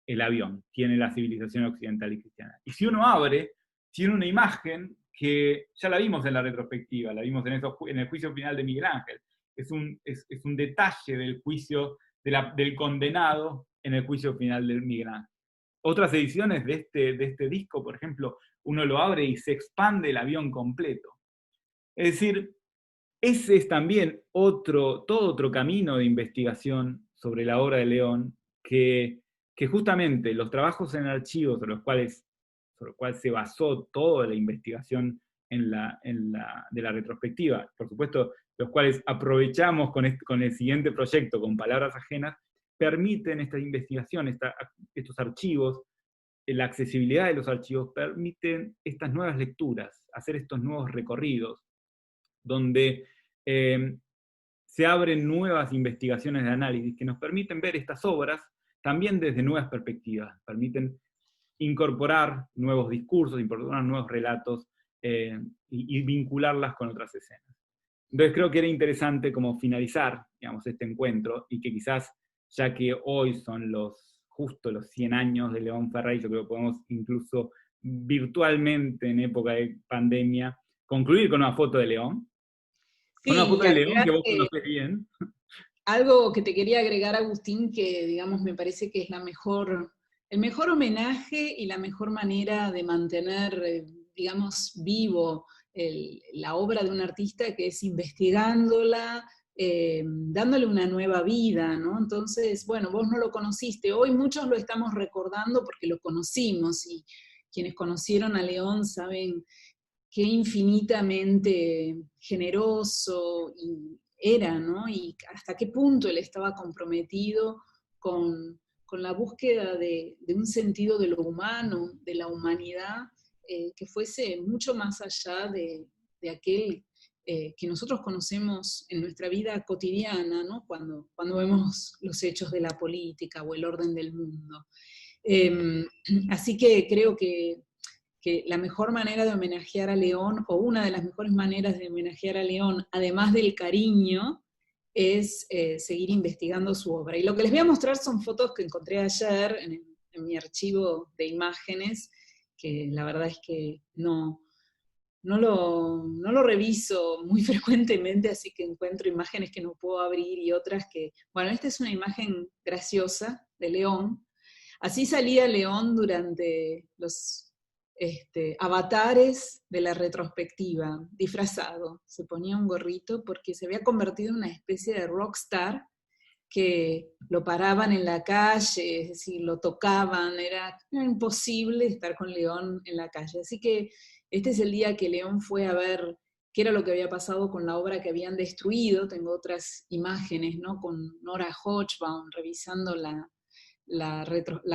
el avión, tiene la civilización occidental y cristiana. Y si uno abre, tiene una imagen que ya la vimos en la retrospectiva, la vimos en el juicio final de Miguel Ángel. Es un detalle del juicio del condenado en el juicio final de Miguel Ángel. Otras ediciones de este disco, por ejemplo, uno lo abre y se expande el avión completo. Es decir, ese es también todo otro camino de investigación sobre la obra de León, que justamente los trabajos en archivos sobre los cuales se basó toda la investigación de la retrospectiva, por supuesto, los cuales aprovechamos con el siguiente proyecto, con Palabras Ajenas, permiten esta investigación, estos archivos, la accesibilidad de los archivos, permiten estas nuevas lecturas, hacer estos nuevos recorridos, donde se abren nuevas investigaciones de análisis que nos permiten ver estas obras también desde nuevas perspectivas, permiten incorporar nuevos discursos, incorporar nuevos relatos y vincularlas con otras escenas. Entonces creo que era interesante como finalizar, digamos, este encuentro, y que quizás, ya que hoy son justo los 100 años de León Ferrari, yo creo que podemos incluso virtualmente en época de pandemia concluir con una foto de León, con una Sí, foto y de León que vos agregarte conocés bien. algo que te quería agregar, Agustín, que digamos me parece que es el mejor homenaje y la mejor manera de mantener, digamos, vivo la obra de un artista, que es investigándola, dándole una nueva vida, ¿no? Entonces, bueno, vos no lo conociste, hoy muchos lo estamos recordando porque lo conocimos, y quienes conocieron a León saben qué infinitamente generoso era, ¿no? Y hasta qué punto él estaba comprometido con la búsqueda de un sentido de lo humano, de la humanidad, que fuese mucho más allá de aquel que nosotros conocemos en nuestra vida cotidiana, ¿no? Cuando vemos los hechos de la política o el orden del mundo. Así que creo que que la mejor manera de homenajear a León, o una de las mejores maneras de homenajear a León, además del cariño, es seguir investigando su obra. Y lo que les voy a mostrar son fotos que encontré ayer en mi archivo de imágenes, que la verdad es que no lo reviso muy frecuentemente, así que encuentro imágenes que no puedo abrir y otras que... Bueno, esta es una imagen graciosa de León. Así salía León durante los avatares de la retrospectiva, disfrazado. Se ponía un gorrito porque se había convertido en una especie de rockstar que lo paraban en la calle, es decir, lo tocaban, era imposible estar con León en la calle. Así que este es el día que León fue a ver qué era lo que había pasado con la obra que habían destruido. Tengo otras imágenes, ¿no? Con Nora Hochbaum revisando la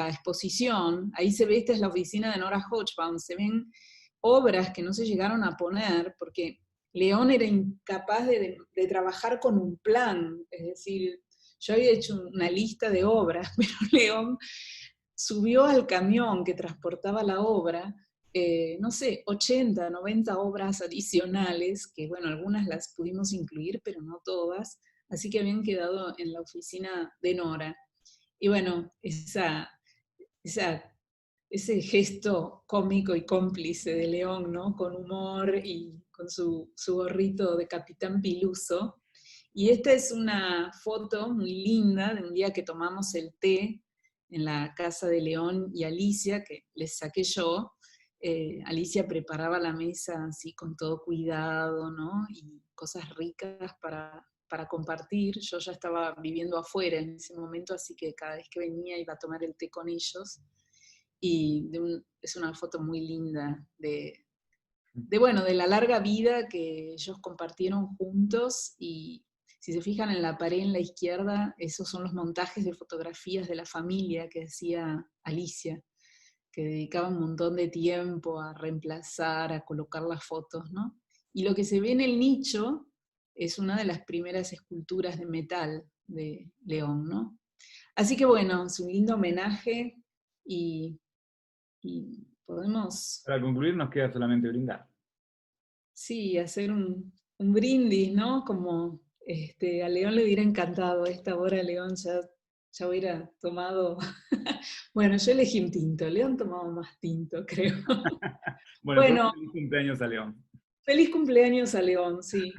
exposición. Ahí se ve, esta es la oficina de Nora Hochbaum, se ven obras que no se llegaron a poner porque León era incapaz de trabajar con un plan, es decir, yo había hecho una lista de obras, pero León subió al camión que transportaba la obra, no sé, 80, 90 obras adicionales, que bueno, algunas las pudimos incluir, pero no todas, así que habían quedado en la oficina de Nora. Y bueno, ese gesto cómico y cómplice de León, ¿no? Con humor y con su gorrito de Capitán Piluso. Y esta es una foto muy linda de un día que tomamos el té en la casa de León y Alicia, que les saqué yo. Alicia preparaba la mesa así con todo cuidado, ¿no? Y cosas ricas para compartir. Yo ya estaba viviendo afuera en ese momento, así que cada vez que venía iba a tomar el té con ellos. Y es una foto muy linda bueno, de la larga vida que ellos compartieron juntos. Y si se fijan en la pared en la izquierda, esos son los montajes de fotografías de la familia que hacía Alicia, que dedicaba un montón de tiempo a reemplazar, a colocar las fotos, ¿no? Y lo que se ve en el nicho es una de las primeras esculturas de metal de León, ¿no? Así que bueno, es un lindo homenaje y podemos, Para concluir nos queda solamente brindar. sí, hacer un brindis, ¿no? Como a León le hubiera encantado, a esta hora León ya hubiera tomado, bueno, yo elegí un tinto, León tomaba más tinto, creo. Bueno, pues Bueno, feliz cumpleaños a León. feliz cumpleaños a León, sí,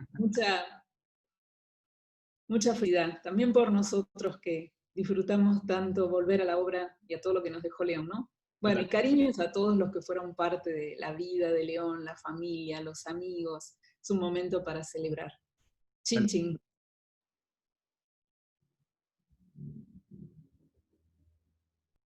mucha felicidad, también por nosotros que disfrutamos tanto volver a la obra y a todo lo que nos dejó León, ¿no? Bueno, y Total. cariños a todos los que fueron parte de la vida de León, la familia, los amigos. Es un momento para celebrar. Chin, chin.